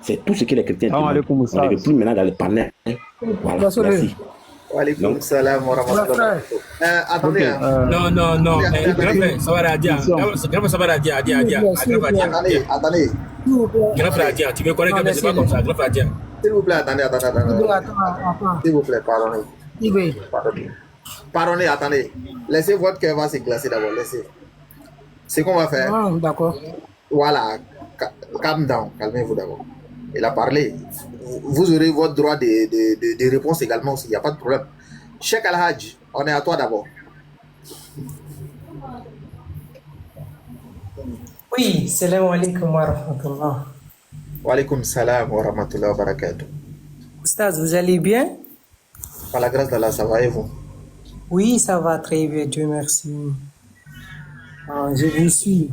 C'est tout ce que les chrétiens Salam demandent. alaikum, On ne Oustaz. veut plus maintenant dans le panel. Voilà, merci. Wa alaykoum Donc, salam wa rahmatullah. Attendez, Ok, hein. Non, non, non. Attendez, Grand frère, ça va la dire. question. Grand frère, ça va la dire. attendez, attendez. Grand frère, dire. Tu me connais que c'est pas comme ça. Grand frère, dire. S'il vous plaît, attendez. S'il vous plaît, pardonnez. Pardonnez. Pardonnez, attendez. Laissez votre cœur va se glacer d'abord. Laissez. Ce qu'on va faire. Ah, d'accord. Voilà. Calm down. Calmez-vous d'abord. Il a parlé. Vous aurez votre droit de réponse également aussi. Il n'y a pas de problème. Cheikh Al-Hajj, on est à toi d'abord. Oui, salam alaikum wa rahmatullah. Wa alaykoum salam wa rahmatullah wa barakatuh. Oustaz, vous allez bien? Par la grâce d'Allah, ça va et vous? Oui, ça va très bien, Dieu merci. Je vous suis.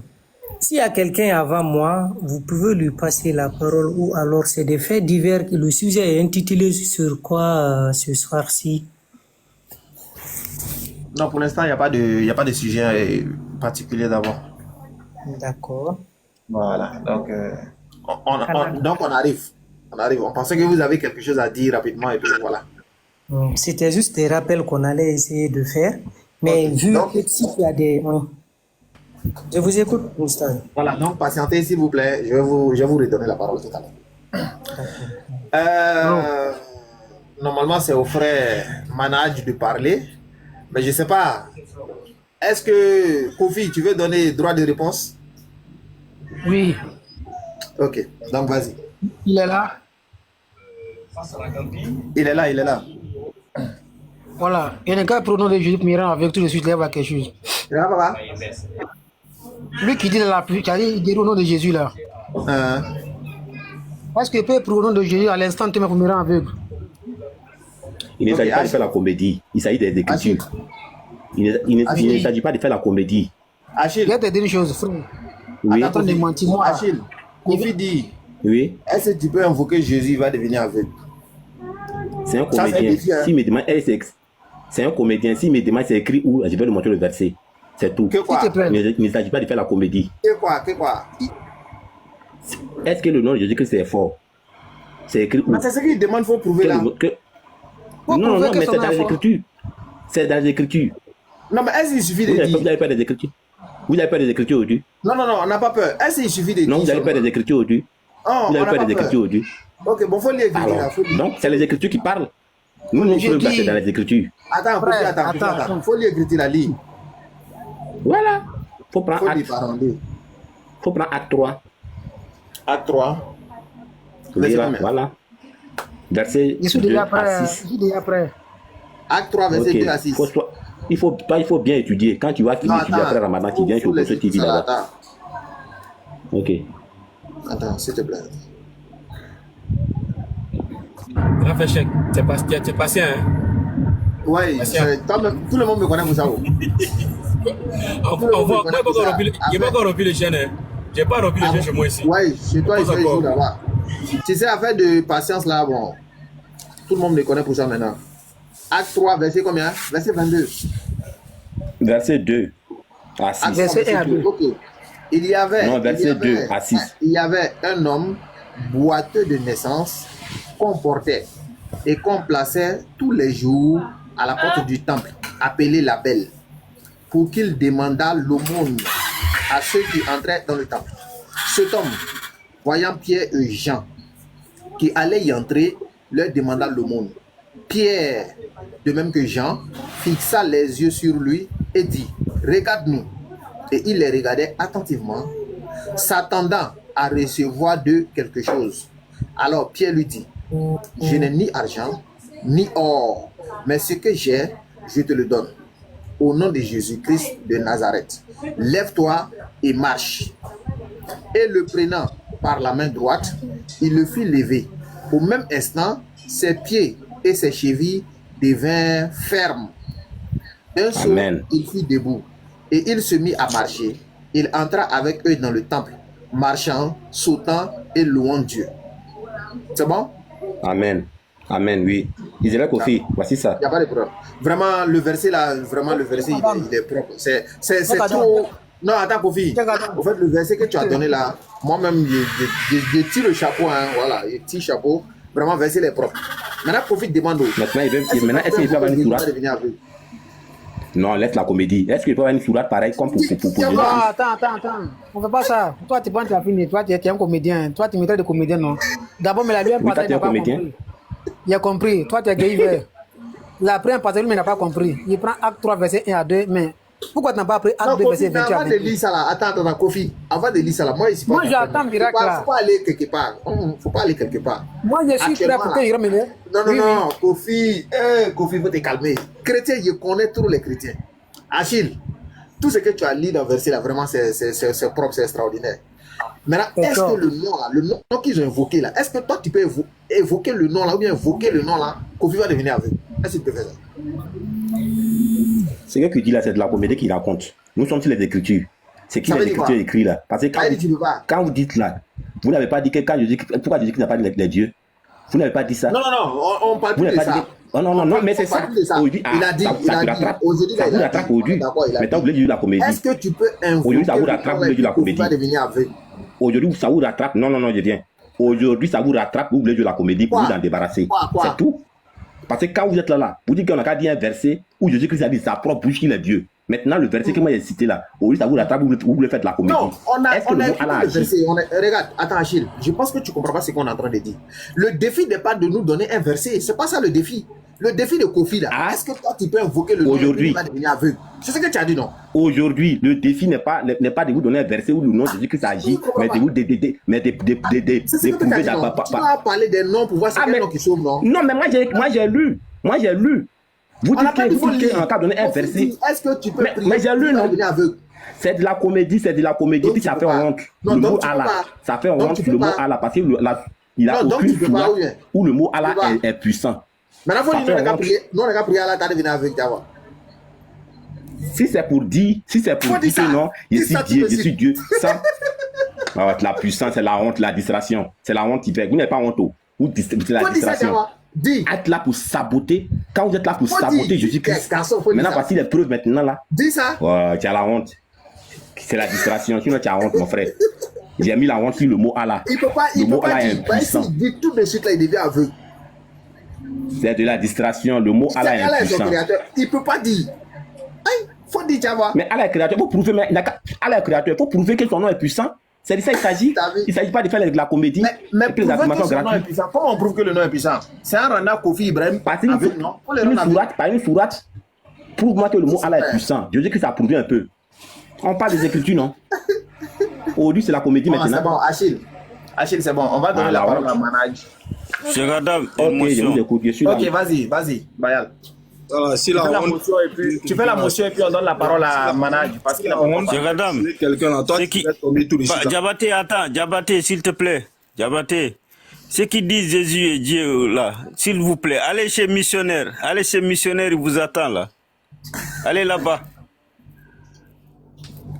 S'il y a quelqu'un avant moi, vous pouvez lui passer la parole ou alors c'est des faits divers. Le sujet est intitulé sur quoi ce soir-ci? Non, pour l'instant, il n'y a pas de sujet particulier d'abord. D'accord. Voilà. Donc, donc on arrive. On arrive. On pensait que vous avez quelque chose à dire rapidement et puis voilà. C'était juste des rappels qu'on allait essayer de faire. Mais Ok. vu Donc, que si tu as des... Je vous écoute, Oustaz. voilà. Donc, patientez s'il vous plaît. Je vais vous redonner la parole tout à l'heure. Normalement, c'est au frère Manaj de parler. Mais je ne sais pas. Est-ce que, Kofi, tu veux donner droit de réponse? Oui, Ok. Donc, vas-y. il est là. Il est là, il est là. Voilà. Il y a un gars pronom de Jésus mirant avec tout de suite lève à quelque chose. Il est là, papa? Lui qui dit la pluie, qui a dit il dit au nom de Jésus là. Hein? Est-ce qu'il peut prendre au nom de Jésus à l'instant même pour mirant aveugle? il ne Ok, s'agit pas de Achille. faire la comédie. Il s'agit des écritures. Il ne s'agit pas de faire la comédie. Je Achille. vais te dire une chose, frère. Oui, Attends de mentir, moi. Achille. Kofi dit, oui. est-ce que tu peux invoquer Jésus, il va devenir aveugle? C'est un Ça, c'est un comédien. défi, hein. S'il me demande, c'est un comédien. S'il me demande, c'est écrit où, je vais lui montrer le verset. C'est tout. Que quoi? S'il te plaît. Mais il ne s'agit pas de faire la comédie. Que quoi? Que quoi? Est-ce que le nom de Jésus-Christ est fort? C'est écrit où? Mais c'est ce qu'il demande, il faut prouver là. Faut Non, prouver non, que mais son c'est dans les enfant- écritures. C'est dans les écritures. Non, mais est-ce qu'il suffit de Vous dire? n'avez pas des écritures? Vous n'avez pas des écritures aujourd'hui? Non, non, non, on n'a pas peur. Est-ce qu'il suffit de dire? Non, vous n'avez pas seulement? des écritures aujourd'hui? Oh, Vous on n'a n'avez pas pas des peur. écritures aujourd'hui? Ok, bon, faut lire là. Alors, Faut lire. donc, c'est les écritures qui parlent. Nous, nous Je sommes dis- placés dans les écritures. Attends, Kofi, Frère, attends, Kofi, attends. attends. Faut lire la ligne. Voilà. Faut prendre Faut lire, acte, pardon, lire. faut prendre acte 3. Acte 3. Oui, Verset là, combien? voilà. Verset Je suis 2 déjà à prêt. 6. Je suis déjà prêt. Acte 3, verset Ok. 2 à 6. Il faut bien étudier. Quand tu vas finir Non, d'étudier après Ramadan, tu viens sur laisser ce tout TV ça là, là-bas. attends. Ok. Attends, s'il te plaît. Grand frère, Cheikh, t'es patient, hein? Ouais, Merci. tout le monde me connaît pour ça. Oh. On voit, moi, j'ai pas encore rempli le jeûne, hein. J'ai pas rempli le jeûne chez moi ici. Ouais, chez toi, Pas il fait encore. jour là-bas. Tu sais, affaire de patience là, bon, tout le monde me connaît pour ça maintenant. Acte 3, verset combien? Verset 22. Verset 2 à 6. Acte 3, Verset 1 à 2. Ok. Il y avait, Non, verset 2 à 6. il y avait un homme boiteux de naissance qu'on portait et qu'on plaçait tous les jours à la porte du temple, appelé la Belle, pour qu'il demandât l'aumône à ceux qui entraient dans le temple. Cet homme, voyant Pierre et Jean qui allaient y entrer, leur demanda l'aumône. Pierre, de même que Jean, fixa les yeux sur lui et dit, regarde-nous. Et il les regardait attentivement, s'attendant à recevoir d'eux quelque chose. Alors Pierre lui dit, je n'ai ni argent, ni or, mais ce que j'ai, je te le donne. Au nom de Jésus-Christ de Nazareth, lève-toi et marche. Et le prenant par la main droite, il le fit lever. Au même instant, ses pieds et ses chevilles devinrent fermes. D'un saut, Amen. il fut debout et il se mit à marcher. Il entra avec eux dans le temple, marchant, sautant et louant Dieu. C'est bon? Amen. Amen, oui. Israël Kofi, voici ça. Il n'y a pas de problème. Vraiment, le verset là, vraiment, le verset, il est propre. C'est trop. Non, attends, Kofi. En fait, le verset que tu as donné là, moi-même, je tire le chapeau, hein, voilà, je tire le chapeau. Vraiment, verset les propres. Maintenant, Kofi demande. Maintenant, est-ce qu'il peut avoir une sourate? Non, laisse la comédie. Est-ce qu'il peut avoir une sourate pareille comme pour Jésus? Attends. On ne fait pas ça. Toi, tu penses que tu as fini. Toi, tu es un comédien. Toi, tu me traites de comédien, non? D'abord, mais la lui, Oui, toi, tu es un comédien. Il a compris. Toi, tu es gay. La première partie, lui, il n'a pas compris. Il prend acte 3, verset 1 à 2, mais pourquoi tu n'as pas appris acte 2, verset 28 à 28? Avant de lire ça là, attends, Kofi. Avant de lire ça là, moi, ici, moi, j'attends miracle là. Faut pas aller quelque part. Faut pas aller quelque part. Moi, je suis prêt pour que il ramène. Non, Kofi. Kofi, faut te calmer. Chrétien, je connais tous les chrétiens. Achille, tout ce que tu as lu dans le verset là, vraiment, c'est propre, c'est extraordinaire. Maintenant, est-ce que le nom qu'ils ont invoqué là, est-ce que toi tu peux évoquer le nom là, ou bien invoquer le nom là, Kofi va devenir aveugle? Est-ce que tu peux faire ça? Ce que tu dis là, c'est de la comédie qu'il raconte. Nous sommes sur les Écritures. C'est qui les Écritures écrites là? Parce que quand vous dites là, vous n'avez pas dit que quand je dis, pourquoi Jésus n'a pas dit les dieux? Vous n'avez pas dit ça? Non, on parle plus de ça. Non, mais c'est ça. Aujourd'hui, il a dit, ça vous rattrape aujourd'hui. Maintenant, vous voulez dire la comédie. Est-ce que tu peux invoquer aujourd'hui, ça vous rattrape, vous voulez dire la comédie. Aujourd'hui, ça vous rattrape. Non, je viens. Aujourd'hui, ça vous rattrape, vous voulez jouer la comédie pour vous en débarrasser. C'est tout. Parce que quand vous êtes là, vous dites qu'on a qu'à dire un verset où Jésus-Christ a dit sa propre bouche qu'il est Dieu. Maintenant, le verset que moi j'ai cité là, aujourd'hui, ça vous rattrape, vous voulez faire de la comédie. Non, on a le verset. Regarde, attends, Achille, je pense que tu ne comprends pas ce qu'on est en train de dire. Le défi n'est pas de nous donner un verset. C'est pas ça le défi. Le défi de Kofi là, est-ce que toi tu peux invoquer le nom aujourd'hui? C'est ce que tu as dit, non? Aujourd'hui, le défi n'est pas de vous donner un verset où le nom de Jésus-Christ s'agit, mais de vous prouver. Tu as parlé des noms pour voir si c'est un nom qui sauve, non? Non, mais moi j'ai lu. Vous dites qu'on a donné un verset. Est-ce que tu peux prier? Mais j'ai lu, non? C'est de la comédie, puis ça fait honte. Le mot Allah, ça fait honte le mot Allah, parce qu'il a aucune foi où le mot Allah est puissant. Maintenant, il faut dire nous on n'a qu'à prier à la table de venir avec Java. Si c'est pour dire que non, je suis Dieu, ça, la puissance, c'est la honte, la distraction. C'est la honte qui fait. Vous n'êtes pas honte, c'est la distraction. Être là pour saboter. Quand vous êtes là pour saboter Jésus-Christ, maintenant voici les preuves maintenant là. Dis ça. Tu as la honte. C'est la distraction. Sinon tu as honte, mon frère. J'ai mis la honte sur le mot Allah. Il peut pas dire. Il dit tout de suite là, il devient aveugle. C'est de la distraction. Le mot Allah est impuissant. Il ne peut pas dire. Il faut dire Java. Mais Allah est créateur. Faut prouver, Allah est créateur. Il faut prouver que son nom est puissant. C'est de ça qu'il s'agit. Il ne s'agit pas de faire de la comédie. Mais prouver que son nom est puissant. Comment on prouve que le nom est puissant? C'est un randa Kofi Ibrahim. Par une sourate. Prouve-moi que le mot Allah est puissant. Je dis que ça prouve un peu. On parle des Écritures, non? Aujourd'hui, c'est la comédie maintenant. C'est bon, Achille, c'est bon. On va donner la parole à Manaj. Cheikh Adam, ok, je vous écoute, je suis là. Ok, vas-y, Bayal. Si la honte, tu fais la motion et puis on donne la parole à Manaj parce qu'il a honte. Cheikh Adam, quelqu'un là, toi qui tomber tout de suite. Diabaté, attends, Diabaté, s'il te plaît. Diabaté, ceux qui disent Jésus est Dieu là, s'il vous plaît, allez chez missionnaire, il vous attend là. Allez là-bas.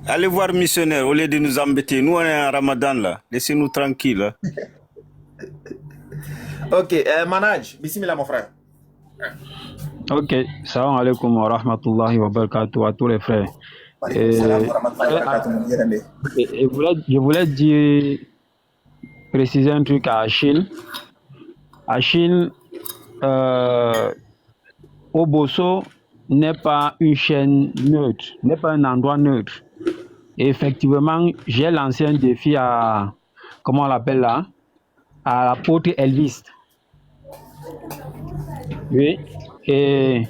Allez voir missionnaire au lieu de nous embêter. Nous on est en Ramadan là, laissez-nous tranquilles là. Ok, Manaj, bismillah mon frère. Ok, salam alaikum wa rahmatullahi wa barakatuh à tous les frères. Je voulais dire, préciser un truc à Achille. Achille, Obosso n'est pas une chaîne neutre, n'est pas un endroit neutre. Et effectivement, j'ai lancé un défi à, comment on l'appelle là, à l'apôtre Elvis. Oui, et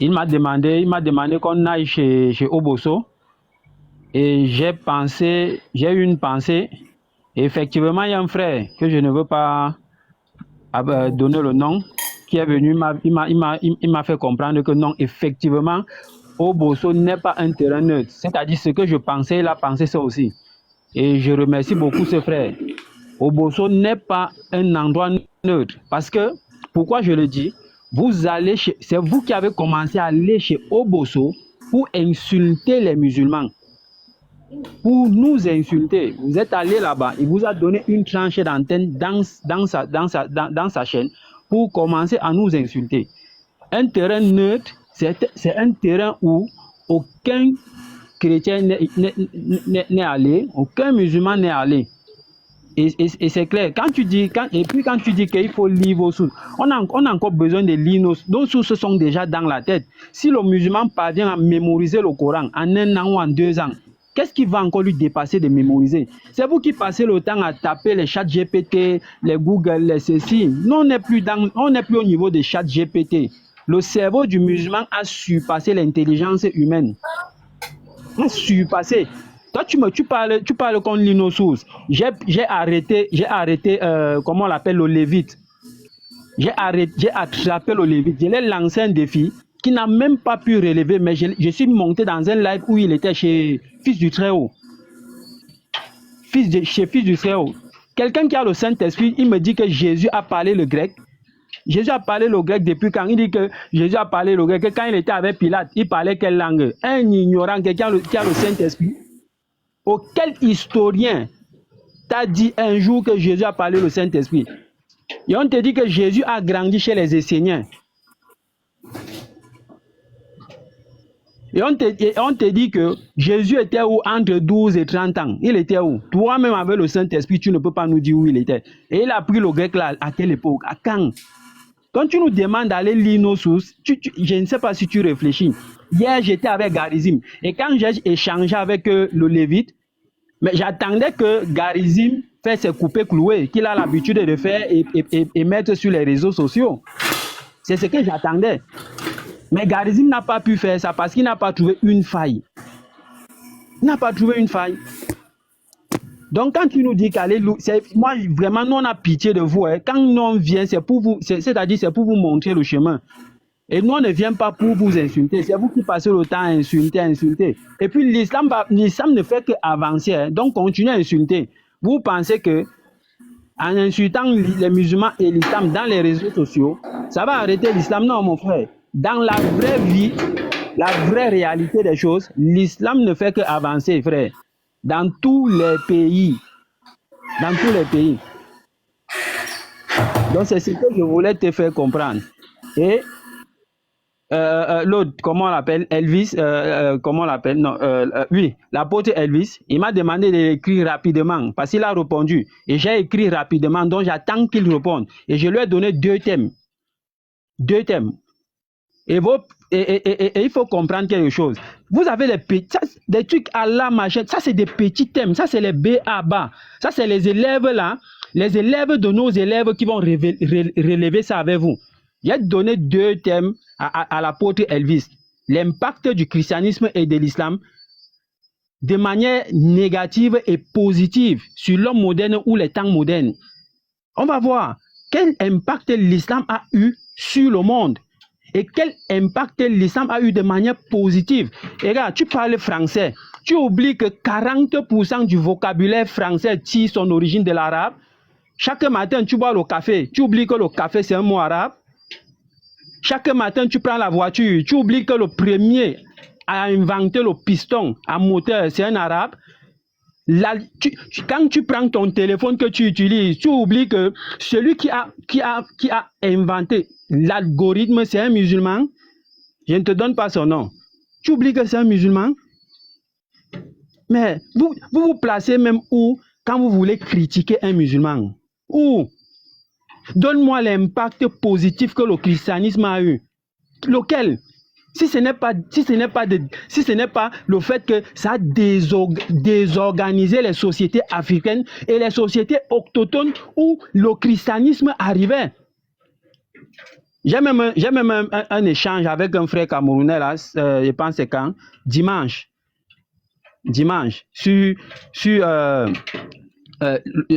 il m'a demandé qu'on aille chez Obosso. Et j'ai eu une pensée. Et effectivement, il y a un frère que je ne veux pas donner le nom, qui est venu, il m'a fait comprendre que non, effectivement, Obosso n'est pas un terrain neutre. C'est-à-dire ce que je pensais, il a pensé ça aussi. Et je remercie beaucoup ce frère. Obosso n'est pas un endroit neutre. Parce que, pourquoi je le dis, c'est vous qui avez commencé à aller chez Obosso pour insulter les musulmans. Pour nous insulter. Vous êtes allé là-bas, il vous a donné une tranchée d'antenne dans sa chaîne pour commencer à nous insulter. Un terrain neutre, c'est un terrain où aucun chrétien n'est allé, aucun musulman n'est allé. Et c'est clair. Quand tu dis qu'il faut lire vos sources, on a encore besoin de lire nos sources sont déjà dans la tête. Si le musulman parvient à mémoriser le Coran en 1 an ou en 2 ans, qu'est-ce qui va encore lui dépasser de mémoriser? C'est vous qui passez le temps à taper les chats GPT, les Google, les ceci. Nous, on n'est plus au niveau des chats GPT. Le cerveau du musulman a surpassé l'intelligence humaine. A surpassé. Toi, tu parles qu'on lit nos sources. J'ai arrêté, comment on l'appelle, le Lévite. J'ai attrapé le Lévite. Je l'ai lancé un défi qui n'a même pas pu relever, mais je suis monté dans un live où il était chez Fils du Très-Haut. Chez Fils du Très-Haut. Quelqu'un qui a le Saint-Esprit, il me dit que Jésus a parlé le grec. Jésus a parlé le grec depuis quand? Il dit que Jésus a parlé le grec. Que quand il était avec Pilate, il parlait quelle langue? Un ignorant, quelqu'un qui a le Saint-Esprit. Auquel historien t'a dit un jour que Jésus a parlé le Saint-Esprit? Et on te dit que Jésus a grandi chez les Esséniens. Et on te dit que Jésus était où entre 12 et 30 ans? Il était où? Toi-même avec le Saint-Esprit, tu ne peux pas nous dire où il était. Et il a pris le grec là, à quelle époque? À quand? Quand tu nous demandes d'aller lire nos sources, je ne sais pas si tu réfléchis. Hier, j'étais avec Garizim. Et quand j'ai échangé avec le Lévite, mais j'attendais que Garizim fasse ses coupés cloués, qu'il a l'habitude de faire et mettre sur les réseaux sociaux. C'est ce que j'attendais. Mais Garizim n'a pas pu faire ça parce qu'il n'a pas trouvé une faille. Il n'a pas trouvé une faille. Donc, quand tu nous dis qu'allez, moi, vraiment, nous, on a pitié de vous. Hein. Quand nous, on vient, c'est pour vous, c'est-à-dire, c'est pour vous montrer le chemin. Et nous, on ne vient pas pour vous insulter. C'est vous qui passez le temps à insulter. Et puis, l'islam ne fait qu'avancer. Hein. Donc, continuez à insulter. Vous pensez que en insultant les musulmans et l'islam dans les réseaux sociaux, ça va arrêter l'islam? Non, mon frère. Dans la vraie vie, la vraie réalité des choses, l'islam ne fait qu'avancer, frère. Dans tous les pays. Dans tous les pays. Donc, c'est ce que je voulais te faire comprendre. Et l'autre, comment on l'appelle? Elvis, comment on l'appelle? Non, oui, l'apôtre Elvis, il m'a demandé d'écrire rapidement parce qu'il a répondu. Et j'ai écrit rapidement, donc j'attends qu'il réponde. Et je lui ai donné 2 thèmes. 2 thèmes. Et il faut comprendre quelque chose. Vous avez des trucs à la machette. Ça, c'est des petits thèmes. Ça, c'est les B.A.B.A. Ça, c'est les élèves là. Les élèves de nos élèves qui vont relever ça avec vous. J'ai donné 2 thèmes à l'apôtre Elvis. L'impact du christianisme et de l'islam de manière négative et positive sur l'homme moderne ou les temps modernes. On va voir quel impact l'islam a eu sur le monde. Et quel impact l'islam a eu de manière positive. Et regarde, tu parles français. Tu oublies que 40% du vocabulaire français tire son origine de l'arabe. Chaque matin, tu bois le café. Tu oublies que le café, c'est un mot arabe. Chaque matin, tu prends la voiture. Tu oublies que le premier à inventer le piston à moteur, c'est un arabe. Quand tu prends ton téléphone que tu utilises, tu oublies que celui qui a inventé l'algorithme, c'est un musulman. Je ne te donne pas son nom. Tu oublies que c'est un musulman. Mais vous placez même où quand vous voulez critiquer un musulman? Où? Donne-moi l'impact positif que le christianisme a eu. Lequel? Si ce n'est pas le fait que ça a désorganisé les sociétés africaines et les sociétés autochtones où le christianisme arrivait. J'ai même un échange avec un frère camerounais là, je pense c'est quand? Dimanche,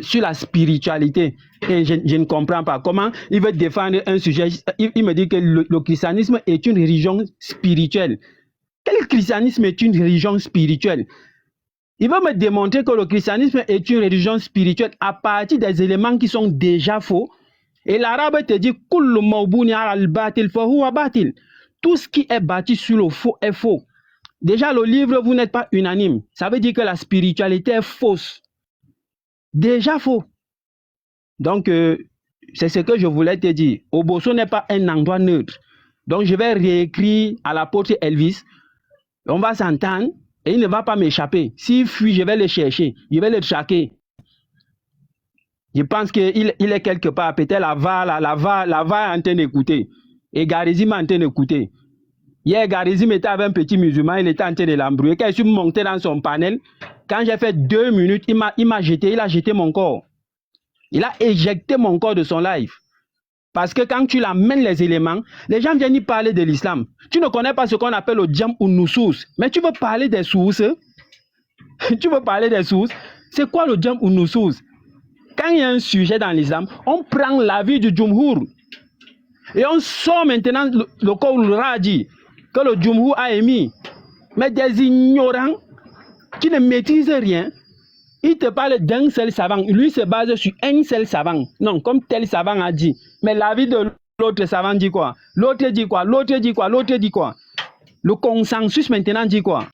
sur la spiritualité. Et je ne comprends pas comment il veut défendre un sujet. Il me dit que le christianisme est une religion spirituelle. Quel christianisme est une religion spirituelle? Il va me démontrer que le christianisme est une religion spirituelle à partir des éléments qui sont déjà faux. Et l'arabe te dit tout ce qui est bâti sur le faux est faux. Déjà, le livre, vous n'êtes pas unanime. Ça veut dire que la spiritualité est fausse. Déjà faux. Donc, c'est ce que je voulais te dire. Obosso n'est pas un endroit neutre. Donc, je vais réécrire à l'apôtre Elvis. On va s'entendre. Et il ne va pas m'échapper. S'il fuit, je vais le chercher. Je vais le traquer. Je pense qu'il est quelque part. Peut-être la VA est en train d'écouter. Et Garizim est en train d'écouter. Hier, Garizim était avec un petit musulman. Il était en train de l'embrouiller. Quand je suis monté dans son panel, quand j'ai fait 2 minutes, il a jeté mon corps. Il a éjecté mon corps de son live. Parce que quand tu l'amènes les éléments, les gens viennent y parler de l'islam. Tu ne connais pas ce qu'on appelle le djam ou nusus. Mais tu veux parler des sources. Tu veux parler des sources. C'est quoi le djam ou nusus? Quand il y a un sujet dans l'islam, on prend l'avis du Jumhur. Et on sort maintenant le Qawl Raji que le Jumhur a émis. Mais des ignorants qui ne maîtrisent rien, il te parle d'un seul savant. Lui se base sur un seul savant. Non, comme tel savant a dit. Mais l'avis de l'autre savant dit quoi? L'autre dit quoi? L'autre dit quoi? L'autre dit quoi? Le consensus maintenant dit quoi?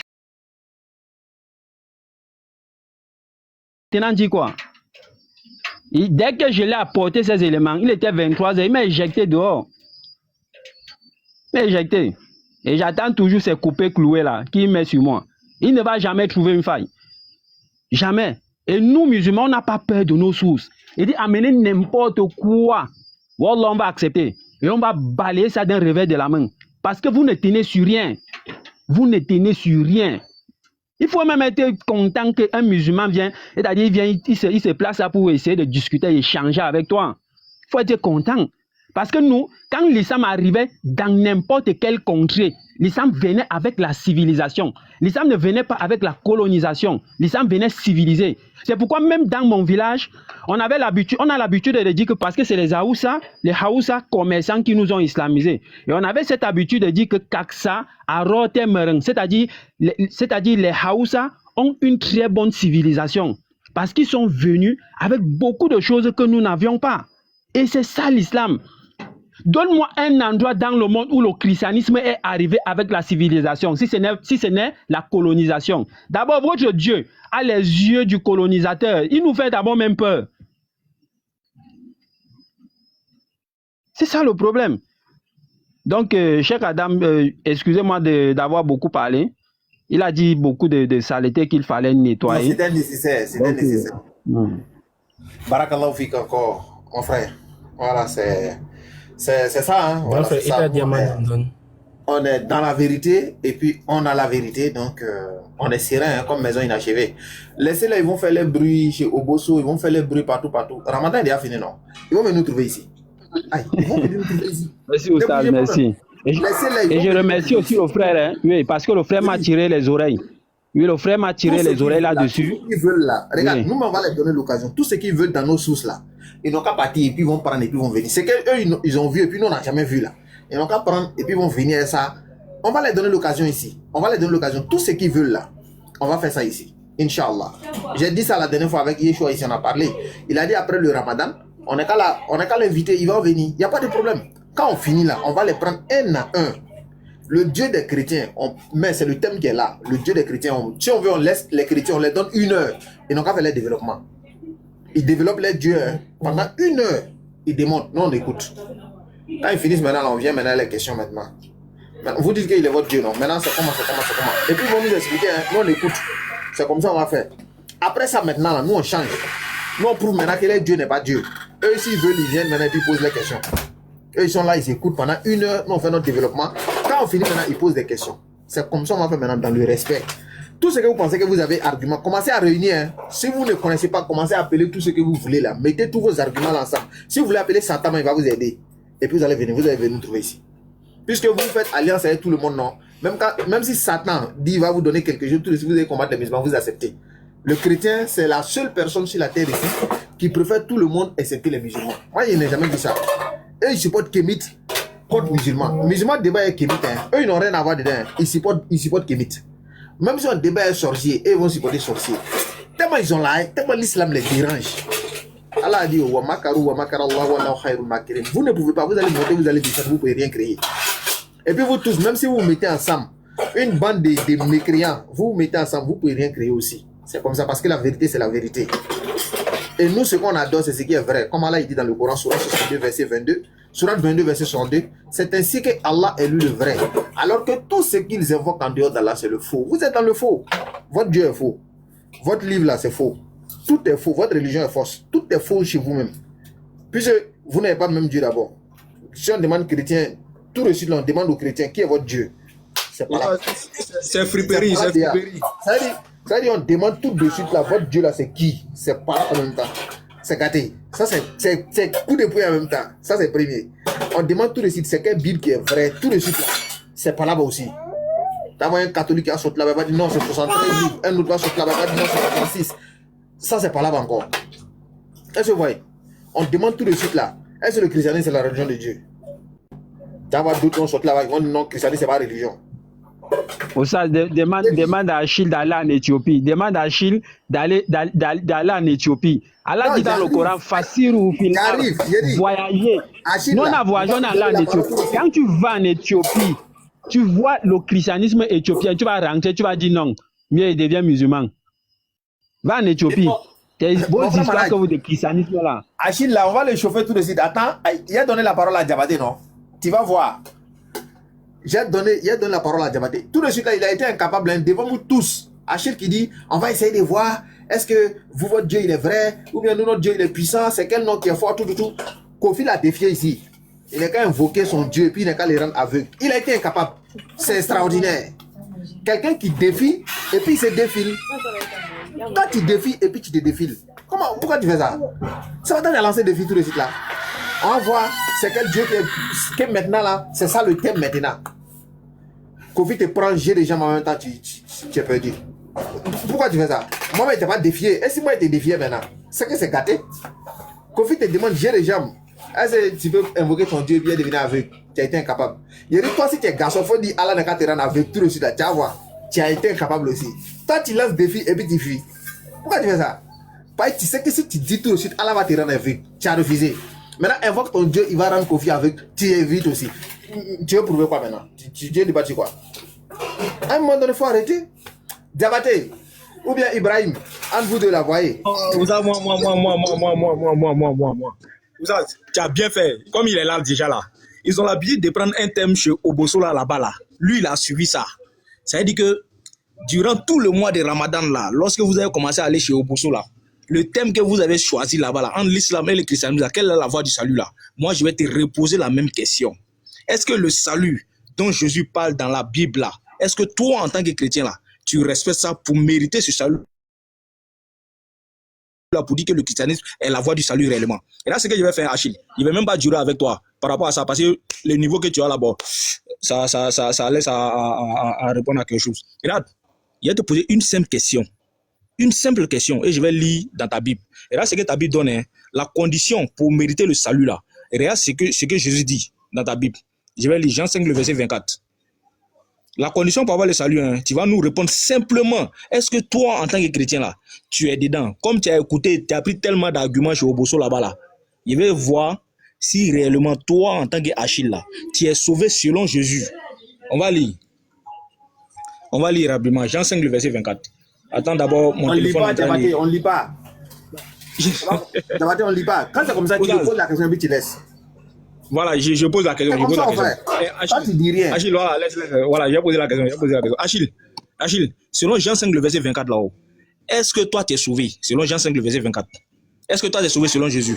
Maintenant dit quoi? Et dès que je l'ai apporté ces éléments, il était 23h, il m'a éjecté dehors. Il m'a éjecté. Et j'attends toujours ces coupés cloués là, qu'il met sur moi. Il ne va jamais trouver une faille. Jamais. Et nous, musulmans, on n'a pas peur de nos sources. Il dit, amenez n'importe quoi. Wallah, on va accepter. Et on va balayer ça d'un revers de la main. Parce que vous ne tenez sur rien. Vous ne tenez sur rien. Il faut même être content qu'un musulman vienne, c'est-à-dire il se place là pour essayer de discuter, échanger avec toi. Il faut être content. Parce que nous, quand l'islam arrivait dans n'importe quelle contrée, l'islam venait avec la civilisation. L'islam ne venait pas avec la colonisation. L'islam venait civiliser. C'est pourquoi même dans mon village, on a l'habitude de dire que parce que c'est les Haoussa commerçants qui nous ont islamisés. Et on avait cette habitude de dire que Kaksa, Arote, Mereng, c'est-à-dire les Haoussa ont une très bonne civilisation. Parce qu'ils sont venus avec beaucoup de choses que nous n'avions pas. Et c'est ça l'islam. Donne-moi un endroit dans le monde où le christianisme est arrivé avec la civilisation, si ce n'est la colonisation. D'abord, votre Dieu a les yeux du colonisateur. Il nous fait d'abord même peur. C'est ça le problème. Donc, Cheikh Adam, excusez-moi d'avoir beaucoup parlé. Il a dit beaucoup de saletés qu'il fallait nettoyer. C'était nécessaire, c'était nécessaire. Barakallahu fik encore, mon frère. Voilà, c'est ça. Hein. Voilà, c'est ça. On est dans la vérité et puis on a la vérité, donc on est serein hein, comme maison inachevée. Laissez-les, ils vont faire les bruits chez Oboso, ils vont faire les bruits partout. Ramadan est déjà fini, non? Ils vont venir nous trouver ici. Aïe, ils vont venir nous trouver ici. Merci Oustaz, merci. Et je remercie aussi le frère, hein, oui, parce que le frère m'a tiré les oreilles. Oui, le frère m'a tiré les oreilles là-dessus. Tous ceux qui veulent là, regarde, oui. Nous on va leur donner l'occasion. Tous ceux qui veulent dans nos sources là, ils n'ont qu'à partir et puis ils vont prendre et puis ils vont venir. C'est qu'eux ils ont vu et puis nous on n'a jamais vu là. Ils n'ont qu'à prendre et puis ils vont venir ça. On va leur donner l'occasion ici. On va leur donner l'occasion. Tous ceux qui veulent là, on va faire ça ici. Inch'Allah. J'ai dit ça la dernière fois avec Yeshua ici, on a parlé. Il a dit après le Ramadan, on n'est qu'à l'inviter, il va venir. Il n'y a pas de problème. Quand on finit là, on va les prendre un à un. Le Dieu des chrétiens, mais c'est le thème qui est là. Le Dieu des chrétiens, si on veut, on laisse les chrétiens, on les donne 1 heure. Ils n'ont qu'à faire leur développement. Ils développent les dieux hein. Pendant 1 heure. Ils démontrent. Nous, on écoute. Quand ils finissent maintenant, là, on vient maintenant les questions maintenant. Vous dites qu'il est votre Dieu, non? Maintenant, c'est comment. Et puis, ils vont nous expliquer. Hein. Nous, on écoute. C'est comme ça qu'on va faire. Après ça, maintenant, là, nous, on change. Nous, on prouve maintenant que les dieux n'est pas Dieu. Eux, s'ils veulent, ils viennent maintenant et puis ils posent les questions. Eux, ils sont là, ils écoutent pendant 1 heure. Nous, on fait notre développement. Quand on finit maintenant, ils posent des questions. C'est comme ça qu'on va faire maintenant dans le respect. Tout ce que vous pensez que vous avez argument, commencez à réunir. Hein. Si vous ne connaissez pas, commencez à appeler tout ce que vous voulez là. Mettez tous vos arguments là ensemble. Si vous voulez appeler Satan, il va vous aider. Et puis vous allez venir nous trouver ici. Puisque vous faites alliance avec tout le monde, non. Même si Satan dit il va vous donner quelque chose, si vous allez combattre les musulmans, vous acceptez. Le chrétien, c'est la seule personne sur la terre ici qui préfère tout le monde excepté les musulmans. Moi, je n'ai jamais vu ça. Eux, ils supportent Kémit contre musulmans. Musulmans débat avec Kémit. Hein. Eux, ils n'ont rien à voir dedans. Ils supportent Kémit. Même si on débat avec sorcier, eux, ils vont supporter sorcier. Tellement ils ont là, tellement l'islam les dérange. Allah a dit, vous ne pouvez pas, vous allez monter, vous allez descendre, vous ne pouvez rien créer. Et puis vous tous, même si vous vous mettez ensemble, une bande de mécréants, vous vous mettez ensemble, vous ne pouvez rien créer aussi. C'est comme ça, parce que la vérité, c'est la vérité. Et nous, ce qu'on adore, c'est ce qui est vrai. Comme Allah dit dans le Coran, Sourate 62, verset 22, Surat 22, verset 62. C'est ainsi que Allah est lui le vrai. Alors que tout ce qu'ils invoquent en dehors d'Allah, c'est le faux. Vous êtes dans le faux. Votre Dieu est faux. Votre livre là, c'est faux. Tout est faux. Votre religion est fausse. Tout est faux chez vous-même. Puisque vous n'avez pas le même Dieu d'abord. Si on demande chrétien, tout de suite, on demande aux chrétiens qui est votre Dieu. C'est pas là. C'est friperie, c'est friperie. Ça veut dire, on demande tout de suite là, votre Dieu là, c'est qui? C'est pas en même temps. C'est gâté. Ça, c'est coup de poing en même temps. Ça, c'est premier. On demande tout de suite, c'est quelle Bible qui est vraie? Tout de suite là, c'est pas là-bas aussi. D'abord, un catholique qui a sauté là-bas, va dire non, c'est 73 livres. Un autre va sauter là-bas, va dire non, c'est 36. Ça, c'est pas là-bas encore. Est-ce que vous voyez? On demande tout de suite là, est-ce que le christianisme c'est la religion de Dieu? D'avoir d'autres qui ont sauté là-bas, ils vont dire non, le christianisme c'est pas la religion. Ça demande à Achille d'aller en Éthiopie. Demande à Achille d'aller en Éthiopie. Allah Non, dit dans le j'arrive. Coran, facile ou J'arrive, j'ai dit. voyager. Achille, Nous, on là, a voyagé, on est allé en la Éthiopie. parole. Quand tu vas en Éthiopie, tu vois le christianisme éthiopien, tu vas rentrer, tu vas dire non, mieux il devient musulman. Va en Éthiopie. Tes vos frère histoires malade. que vous de christianisme là. Achille, là, on va le chauffer tout de suite. Attends, il a donné la parole à Diabaté, non? Tu vas voir. Il a donné la parole à Diabaté. Tout de suite, là, il a été incapable, hein, devant nous tous. Achille qui dit, on va essayer de voir, est-ce que vous, votre Dieu, il est vrai? Ou bien nous, notre Dieu, il est puissant? C'est quel nom qui est fort, tout. Kofi l'a défié ici. Il n'a qu'à invoquer son Dieu et puis il n'a qu'à les rendre aveugles. Il a été incapable. C'est extraordinaire. Quelqu'un qui défie et puis il se défile. Toi, tu défies et puis tu te défiles. Pourquoi tu fais ça? Ça va t'en lancer défi tout de suite là. On va voir c'est quel Dieu qui est maintenant là. C'est ça le thème maintenant. Kofi te prend, j'ai des gens en même temps, tu es perdu. Pourquoi tu fais ça? Moi, je ne t'ai pas défié. Et si moi, je t'ai défié maintenant, c'est que c'est gâté. Kofi te demande, j'ai des jambes. Est-ce que tu peux invoquer ton Dieu et bien devenir aveugle? Tu as été incapable. Il dit, toi, si tu es garçon, il faut dire Allah n'a qu'à te rendre aveugle tout de suite là. Tu vas voir. Tu as été incapable aussi. Toi, tu lances défi et puis tu fuis. Pourquoi tu fais ça? Parce que tu sais que si tu dis tout de suite, Allah va te rendre aveugle. Tu as refusé. Maintenant, invoque ton Dieu, il va rendre Kofi aveugle. Tu évites aussi. Tu veux prouver quoi maintenant? Tu veux débattre quoi? À un moment donné, il faut arrêter. Diabaté ou bien Ibrahim, entre vous deux la voyez. Moi. Tu as bien fait. Comme il est là déjà là. Ils ont l'habitude de prendre un thème chez Oboso là-bas là. Lui, il a suivi ça. Ça veut dire que durant tout le mois de Ramadan là, lorsque vous avez commencé à aller chez Oboso là, le thème que vous avez choisi là-bas là, entre l'islam et le christianisme, quelle est la voie du salut là? Moi, je vais te reposer la même question. Est-ce que le salut dont Jésus parle dans la Bible là, est-ce que toi, en tant que chrétien là, tu respectes ça pour mériter ce salut là, pour dire que le christianisme est la voie du salut réellement? Et là, c'est ce que je vais faire, Achille. Je ne vais même pas durer avec toi par rapport à ça, parce que le niveau que tu as là-bas, ça laisse à répondre à quelque chose. Et là, je vais te poser une simple question. Une simple question, et je vais lire dans ta Bible. Et là, c'est que ta Bible donne, hein, la condition pour mériter le salut là. Et regarde ce que Jésus dit dans ta Bible. Je vais lire Jean 5, le verset 24. La condition pour avoir le salut, hein, tu vas nous répondre simplement. Est-ce que toi, en tant que chrétien là, tu es dedans? Comme tu as écouté, tu as pris tellement d'arguments chez Oboso là-bas là. Je vais voir si réellement toi, en tant qu'Achille là, tu es sauvé selon Jésus. On va lire. On va lire rapidement. Jean 5, le verset 24. Attends d'abord mon téléphone. On ne lit pas. Diabaté, on ne lit pas. Quand c'est comme ça, tu te poses la question et puis tu laisses. Voilà, je pose la question. C'est comme ça, on fait. Toi, tu dis rien. Achille, voilà, laisse. Voilà, j'ai posé la question. Achille, selon Jean 5, le verset 24 là-haut, est-ce que toi, tu es sauvé selon Jean 5, le verset 24? Est-ce que toi, tu es sauvé selon Jésus?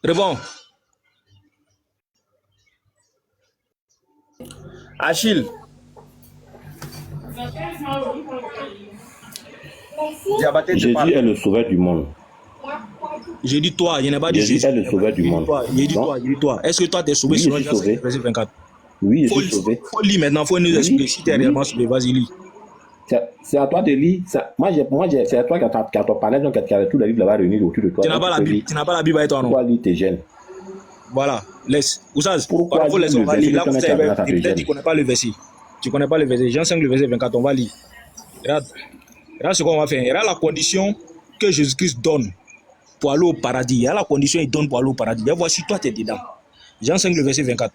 Réponds. Achille. Diabaté, Jésus est le sauveur du monde. J'ai dit toi, il n'y en a pas dit Jésus Jésus. est le sauveur du monde. J'ai dit toi. Est-ce que toi, tu es sauvé Oui, selon je suis Jean 5, sauvé. verset 24? Oui, je suis sauvé. Faut lire maintenant, faut nous expliquer si tu es réellement sauvé. Vas-y, lis. C'est à toi de lire. C'est à toi qui as ton panel, donc qui a tout la Bible là-bas réunie autour de toi. Tu n'as pas la Bible. Tu n'as pas la Bible avec toi, non? Pourquoi lire tes gènes? Voilà, laisse. Ousaz, Pourquoi faut laisser, on va lire lire. Là, le vous verset savez, quand tu as peut-être tu ne connais pas le verset. Tu ne connais pas le verset. Jean 5, le verset 24, on va lire. Regarde ce qu'on va faire. Regarde la condition que Jésus-Christ donne pour aller au paradis. Il y a la condition qu'il donne pour aller au paradis. Et voici, toi, tu es dedans. Jean 5, le verset 24.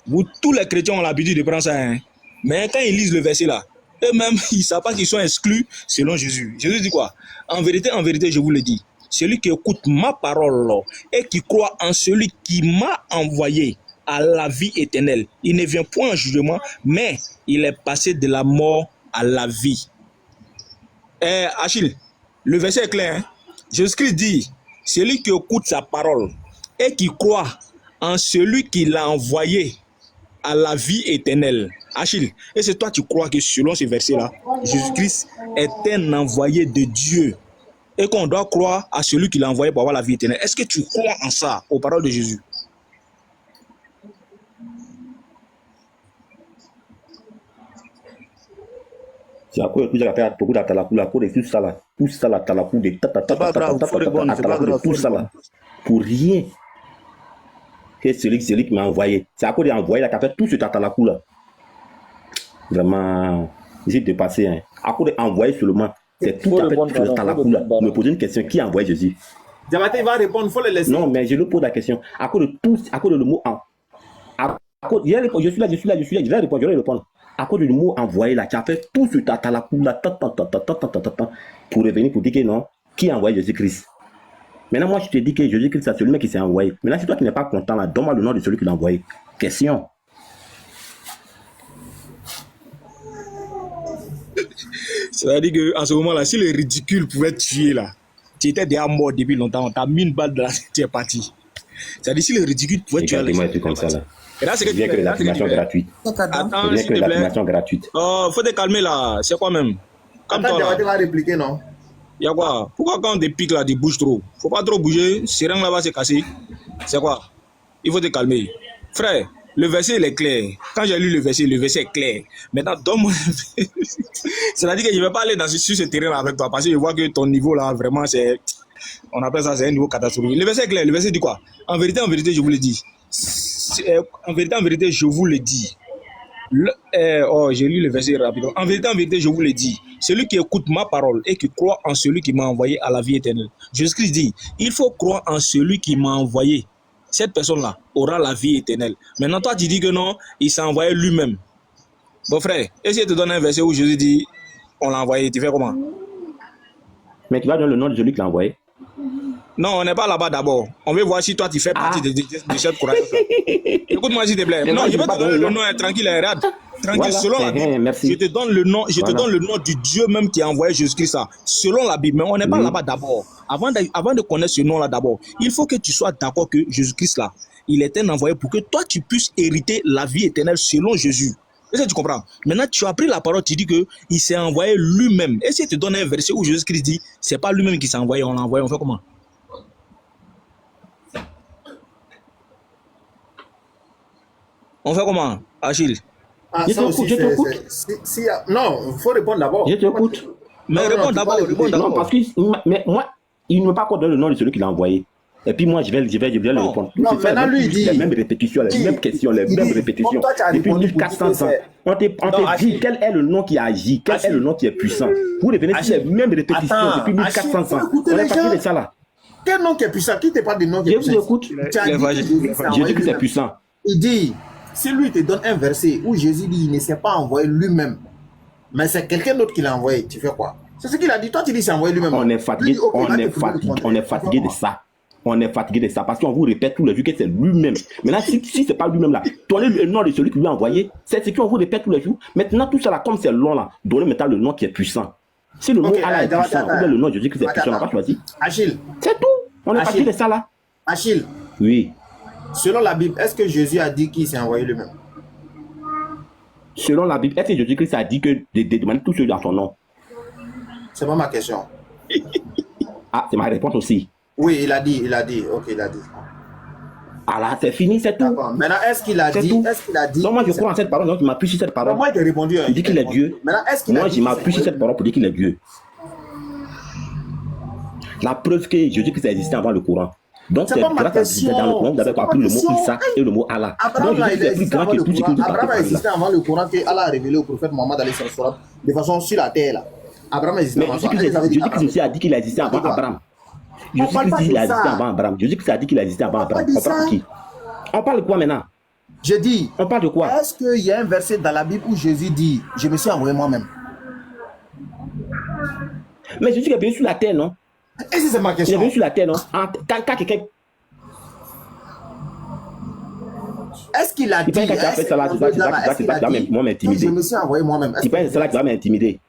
Vous, tous les chrétiens ont l'habitude de prendre ça. Hein. Mais quand ils lisent le verset là, eux-mêmes, ils ne savent pas qu'ils sont exclus selon Jésus. Jésus dit quoi? En vérité, je vous le dis, celui qui écoute ma parole et qui croit en celui qui m'a envoyé à la vie éternelle, il ne vient point en jugement, mais il est passé de la mort à la vie. Achille, le verset est clair. Hein? Jésus-Christ dit, celui qui écoute sa parole et qui croit en celui qui l'a envoyé à la vie éternelle. Achille, et c'est toi qui crois que selon ce verset-là, Jésus-Christ est un envoyé de Dieu et qu'on doit croire à celui qui l'a envoyé pour avoir la vie éternelle. Est-ce que tu crois en ça, aux paroles de Jésus? C'est à quoi il a beaucoup d'attalakou, tout ça là, talakou, de tout ça là, pour rien. C'est celui qui m'a envoyé. C'est à cause d'envoyer là, qui a fait tout ce tatalakou là. Vraiment, j'ai dépassé. Hein. À cause d'envoyer seulement, c'est tout à fait tout ce tatalakou là. Me poser une question, qui a envoyé Jésus? Diabaté, il va répondre, il faut le laisser. Non, mais je lui pose la question. À cause de tout, à cause de le mot en. Je suis là, je vais répondre. À cause du mot envoyé là, qui a fait tout ce tatalakou là, pour revenir pour dire que non, qui a envoyé Jésus-Christ? Maintenant, moi, je te dis que Jésus-Christ, c'est celui qui s'est envoyé. Maintenant, si toi qui n'es pas content là, donne-moi le nom de celui qui l'a envoyé. Question. C'est-à-dire qu'en ce moment-là, si le ridicule pouvait te tuer là, tu étais déjà mort depuis longtemps, on t'a mis une balle de la tu es parti. C'est-à-dire si le ridicule pouvait te tuer là, comme ça là. Et là, c'est que bien que l'affirmation gratuite. Attends, Bien s'il que te plaît. l'affirmation gratuite. Oh, faut te calmer là. C'est quoi même? Attends, Diabaté va répliquer, non? Y'a quoi? Pourquoi quand on te pique là, tu bouges trop? Faut pas trop bouger, seringue là-bas c'est cassé. C'est quoi? Il faut te calmer. Frère, le verset il est clair. Quand j'ai lu le verset est clair. Maintenant, donne-moi. C'est-à-dire que je ne vais pas aller sur ce terrain là avec toi parce que je vois que ton niveau là, vraiment, c'est. On appelle ça, c'est un niveau catastrophique. Le verset est clair. Le verset dit quoi? En vérité, je vous le dis. En vérité, je vous le dis. J'ai lu le verset rapidement. En vérité, je vous le dis. Celui qui écoute ma parole et qui croit en celui qui m'a envoyé à la vie éternelle. Jésus-Christ dit, il faut croire en celui qui m'a envoyé. Cette personne-là aura la vie éternelle. Maintenant, toi, tu dis que non, il s'est envoyé lui-même. Bon frère, est-ce que je te donne un verset où Jésus dit, on l'a envoyé, tu fais comment? Mais tu vas donner le nom de celui qui l'a envoyé? Non, on n'est pas là-bas d'abord. On veut voir si toi, tu fais partie de cette croyance. Écoute-moi, s'il te plaît. Non, je vais te donner le nom, tranquille, regarde. Tranquille, voilà. Selon la Bible, merci. je te donne le nom, te donne le nom du Dieu même qui a envoyé Jésus-Christ, selon la Bible. Mais on n'est pas là-bas d'abord. Avant de connaître ce nom-là d'abord, il faut que tu sois d'accord que Jésus-Christ là, il est un envoyé pour que toi tu puisses hériter la vie éternelle selon Jésus. Est-ce que tu comprends? Maintenant, tu as pris la parole, tu dis que il s'est envoyé lui-même. Est-ce que je te donne un verset où Jésus-Christ dit, c'est pas lui-même qui s'est envoyé, on l'a envoyé, on fait comment? On fait comment, Achille? Je t'écoute. Non, il faut répondre d'abord. Je t'écoute. Mais réponds d'abord. Non, parce que moi, il ne m'a pas donné le nom de celui qui l'a envoyé. Et puis moi, je vais le répondre. Non, maintenant, lui, il dit... Les mêmes répétitions, les mêmes questions, les mêmes répétitions. Depuis 1400 ans. On te dit quel est le nom qui agit, quel est le nom qui est puissant. Vous revenez sur les mêmes répétitions depuis 1400 ans. On est parti de ça là. Quel nom qui est puissant? Qui te parle de nom qui est puissant? Je vous écoute. Jésus qui est puissant. Il dit, si lui te donne un verset où Jésus dit, il ne s'est pas envoyé lui-même, mais c'est quelqu'un d'autre qui l'a envoyé, tu fais quoi? C'est ce qu'il a dit. Toi, tu dis, c'est envoyé lui-même. On est fatigué, on est fatigué de ça. On est fatigué de ça parce qu'on vous répète tous les jours que c'est lui-même. Maintenant, si ce n'est pas lui-même là, donnez le nom de celui qui lui a envoyé. C'est ce qu'on vous répète tous les jours. Maintenant, tout ça là, comme c'est long là, donnez maintenant le nom qui est puissant. Si le nom Allah est puissant, ou bien le nom de Jésus qui est puissant, on n'a pas choisi. Achille. C'est tout. On est fatigué de ça là. Achille. Oui. Selon la Bible, est-ce que Jésus a dit qu'il s'est envoyé lui-même? Selon la Bible, est-ce que Jésus-Christ a dit que de demander tout ceux dans son nom? C'est pas ma question. Ah, c'est ma réponse aussi. Oui, il a dit. Ok, il a dit. Ah là, c'est fini, c'est tout. Maintenant, est-ce qu'il a dit? Non, moi je crois en cette parole, donc je m'appuie sur cette parole. Moi, il t'a répondu. Il dit qu'il est Dieu. Maintenant, est-ce qu'il moi, je m'appuie sur cette parole pour dire qu'il est Dieu. La preuve que Jésus-Christ a existé avant le Coran. Donc, c'est grâce à Jésus dans le Coran, vous avez appris le mot Issa et le mot Allah. Abraham a existé avant le Coran. Abraham a existé avant le Coran que Allah a révélé au prophète Mohammed de façon sur la terre là. Abraham a existé avant ça. Jésus-Christ aussi a dit qu'il a existé avant Abraham. Jésus-Christ dit qu'il a existé avant Abraham. Jésus-Christ a dit qu'il a existé avant Abraham. On parle de qui? On parle de quoi maintenant? Je dis. On parle de quoi? Est-ce qu'il y a un verset dans la Bible où Jésus dit, je me suis envoyé moi-même? Mais Jésus est venu sur la terre, non? Et si c'est ma Il est question. venu sur la terre, non? Quand quelqu'un... Est-ce qu'il a dit, quand tu as fait ça là, tu dois m'intimider. je me suis envoyé moi-même? Tu penses que c'est là que tu vas m'intimider?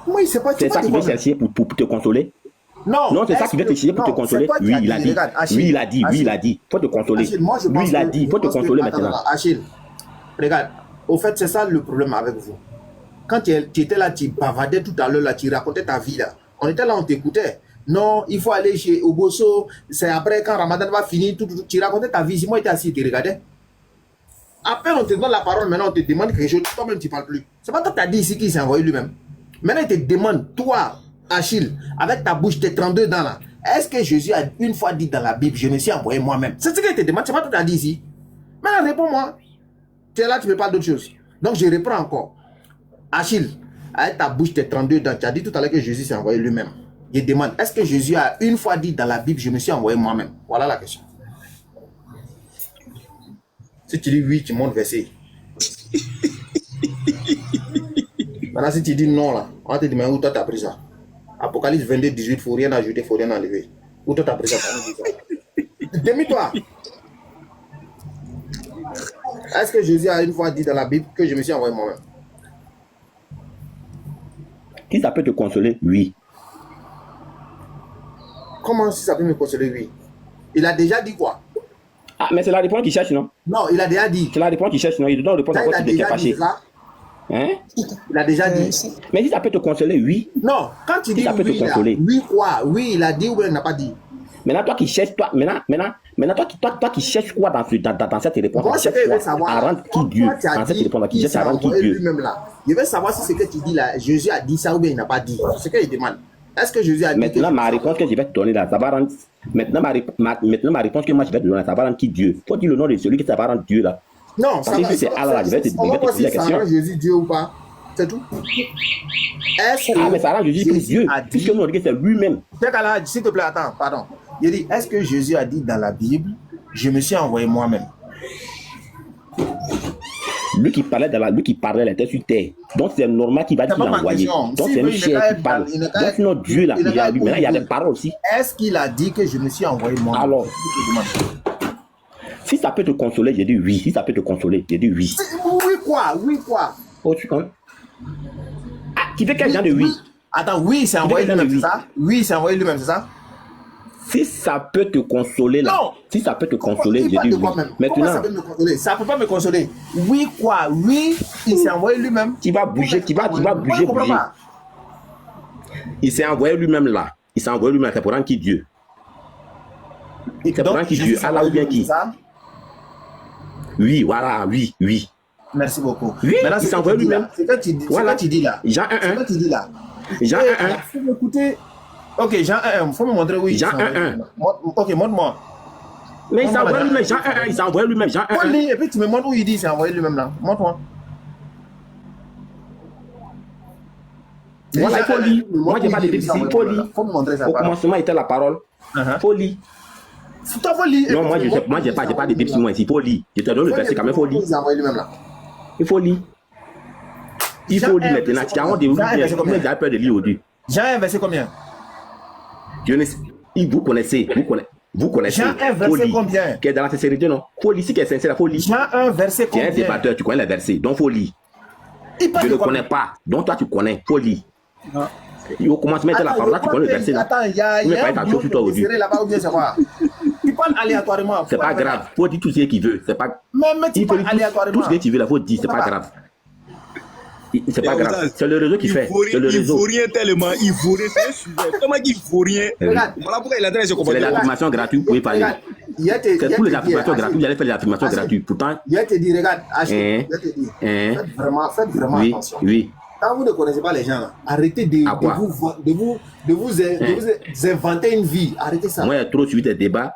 Oui, c'est pas C'est ça qu'il veut chercher pour te consoler? Non, c'est ça qu'il veut te chercher pour te consoler? Oui, il a dit. Oui, il a dit. Oui, il a dit. Faut te consoler. Lui, il a dit. Faut te consoler maintenant. Achille, regarde. Au fait, c'est ça le problème avec vous. Quand tu étais là, tu bavardais tout à l'heure, là, tu racontais ta vie, là. On était là, on t'écoutait. Non, il faut aller chez Oboso. C'est après, quand Ramadan va finir, tu racontais ta vie. Si moi, j'étais assis, tu regardais. Après, on te donne la parole, maintenant, on te demande quelque chose. Toi-même, tu ne parles plus. C'est pas toi qui as dit ici qu'il s'est envoyé lui-même. Maintenant, il te demande, toi, Achille, avec ta bouche, tes 32 dents là, est-ce que Jésus a une fois dit dans la Bible, je me suis envoyé moi-même? C'est ce qu'il te demande, c'est pas toi qui as dit ici. Maintenant, réponds-moi. Tu es là, tu me parles d'autre chose. Donc, je reprends encore. Achille, avec ta bouche, tes 32 dents, tu as dit tout à l'heure que Jésus s'est envoyé lui-même. Je demande, est-ce que Jésus a une fois dit dans la Bible, je me suis envoyé moi-même? Voilà la question. Si tu dis oui, tu montes verset. Maintenant, si tu dis non, là, on va te demander où toi t'as pris ça. Apocalypse 22, 18, il ne faut rien ajouter, il ne faut rien enlever. Où toi t'as pris ça? Demi-toi. Est-ce que Jésus a une fois dit dans la Bible que je me suis envoyé moi-même? Si ça peut te consoler, oui. Comment si ça peut me consoler? Oui. Il a déjà dit quoi? Ah, mais c'est la réponse qu'il cherche, non? Non, il a déjà dit. C'est la réponse qu'il cherche, non? Il te donne la réponse Ça, encore il a si tu déjà t'es dit fâché. ça. Hein? Il a déjà dit. Mais si ça peut te consoler, oui. Non, quand tu dis ça peut te oui, là, consoler. oui quoi? Oui, il a dit ou bien il n'a pas dit. Maintenant, toi qui cherches, maintenant, toi qui cherches quoi dans cette réponse? Moi, Tu ce que cherches je veux quoi? savoir, À rendre qui Dieu? Dans cette réponse, qui cherche à rendre qui Dieu? lui-même là. Je veux savoir si ce que tu dis là, Jésus a dit ça ou bien il n'a pas dit. C'est ce qu'il demande. Est-ce que Jésus a dit? Maintenant, ma réponse que je vais te donner là, ça va rendre. Maintenant, ma réponse que moi je vais te donner, ça va rendre qui Dieu? Faut dire le nom de celui qui ça va rendre Dieu là. Non, ça Parce va. que si c'est Allah, je vais te poser la question. Jésus Dieu ou pas? C'est tout. Est-ce que Ah, mais ça rend Jésus plus Dieu, a dit- puisque nous on dit que c'est lui-même. S'il te plaît, attends, pardon. Il dit, est-ce que Jésus a dit dans la Bible, je me suis envoyé moi-même? Lui qui parlait lui qui parlait, il était sur terre. Donc c'est normal qu'il va dire C'est qu'il pas l'a ma envoyé. question. Donc Si c'est il une veut, chair qui parle. il n'est Donc notre Dieu là, il n'est pas maintenant il y a des paroles aussi. Est-ce qu'il a dit que je me suis envoyé moi-même? Alors, si ça peut te consoler, j'ai dit oui. Si ça peut te consoler, j'ai dit oui. Oui quoi? Oui quoi? Oh, tu connais? Ah, qui fait quel genre de oui? Attends, oui, c'est envoyé Il dit lui-même, oui. c'est ça? Oui, c'est envoyé lui-même, c'est ça? Si ça peut te consoler là, Non. si ça peut te consoler, Il j'ai parle dit de quoi oui. même? Comment ça Maintenant, peut me consoler? Ça peut pas me consoler. Oui quoi? Oui, il s'est envoyé lui-même. tu vas bouger, tu vas Moi, bouger, je comprends bouger. pas. Il s'est envoyé lui-même là. Il s'est envoyé lui-même, c'est pour rendre qui Dieu? C'est pour Donc, rendre qui Jésus Dieu? s'est Allah ou bien envoyé qui? lui-même, c'est ça? Oui, voilà, oui, oui. Merci beaucoup. Oui, Maintenant, il c'est s'est ce que envoyé tu dis là. lui-même. C'est quand tu dis, Voilà. c'est quand tu dis là. Jean C'est 1-1. quand tu dis là. Jean Eh, 1-1. faut m'écouter. Ok, Jean 1, faut me montrer où il Jean s'est envoyé 1-1. lui-même. Ok, montre-moi. Mais il s'est envoyé lui-même, Jean 1-1. Il s'est envoyé lui-même, Jean Faut 1-1. lire et puis tu me montres où il dit il s'est envoyé lui-même là. Montre-moi. Voilà, il faut lire. Moi, j'ai pas de Bible ici, il faut lire. Faut me montrer ça. Au commencement était la parole. Faut lire. Toi, faut lire. Non, moi, j'ai pas de Bible sur moi ici. Il faut lire. Je te donne le verset quand même, il faut lire. Il s'est envoyé lui-même là. Il faut lire. Il faut lire maintenant. Tu as honte de vous Jean 1, verset combien? vous avez peur de lire aujourd'hui. Jean 1, verset combien? Vous connaissez. Jean 1, Faut verset lire. combien? Qui est dans la sincérité, non? Faut lire. Si qui est sincère, faut lire. Jean 1, verset Tu es un combien? débatteur, tu connais les versets. Donc, faut lire. Il parle Je de ne quoi? connais pas. Donc, toi, tu connais. Faut lire. Au commencement était la parole. Là, tu connais le verset là. Attends, il y a Tu mets pas un ta bloc chose sur toi qui est aujourd'hui. serré là-bas ou bien c'est quoi? Tu parles aléatoirement. C'est pas grave. Faut dire tout ce qu'il veut. C'est pas. Mais tu Il faut parles dire aléatoirement. tout ce que tu veux là. Faut dire. C'est pas grave. C'est pas grave. C'est le réseau qui fait. C'est le réseau. Ivoirien tellement, ivoirien, c'est un sujet. Comment ivoirien? Regarde. Voilà pourquoi il a dit C'est comporter. les affirmations gratuites. Vous pouvez parler. Regarde, il y a te- C'est il y a pour les te dit, affirmations Achille, gratuites. Vous allez faire les affirmations Achille, gratuites. Pourtant, il y a te dit, regarde, Achille, Hein? il y a te dit, Hein? faites vraiment oui, attention. oui. Quand vous ne connaissez pas les gens, là, arrêtez de À quoi? vous inventer une vie. Arrêtez ça. Moi, il y a trop suivi des débats.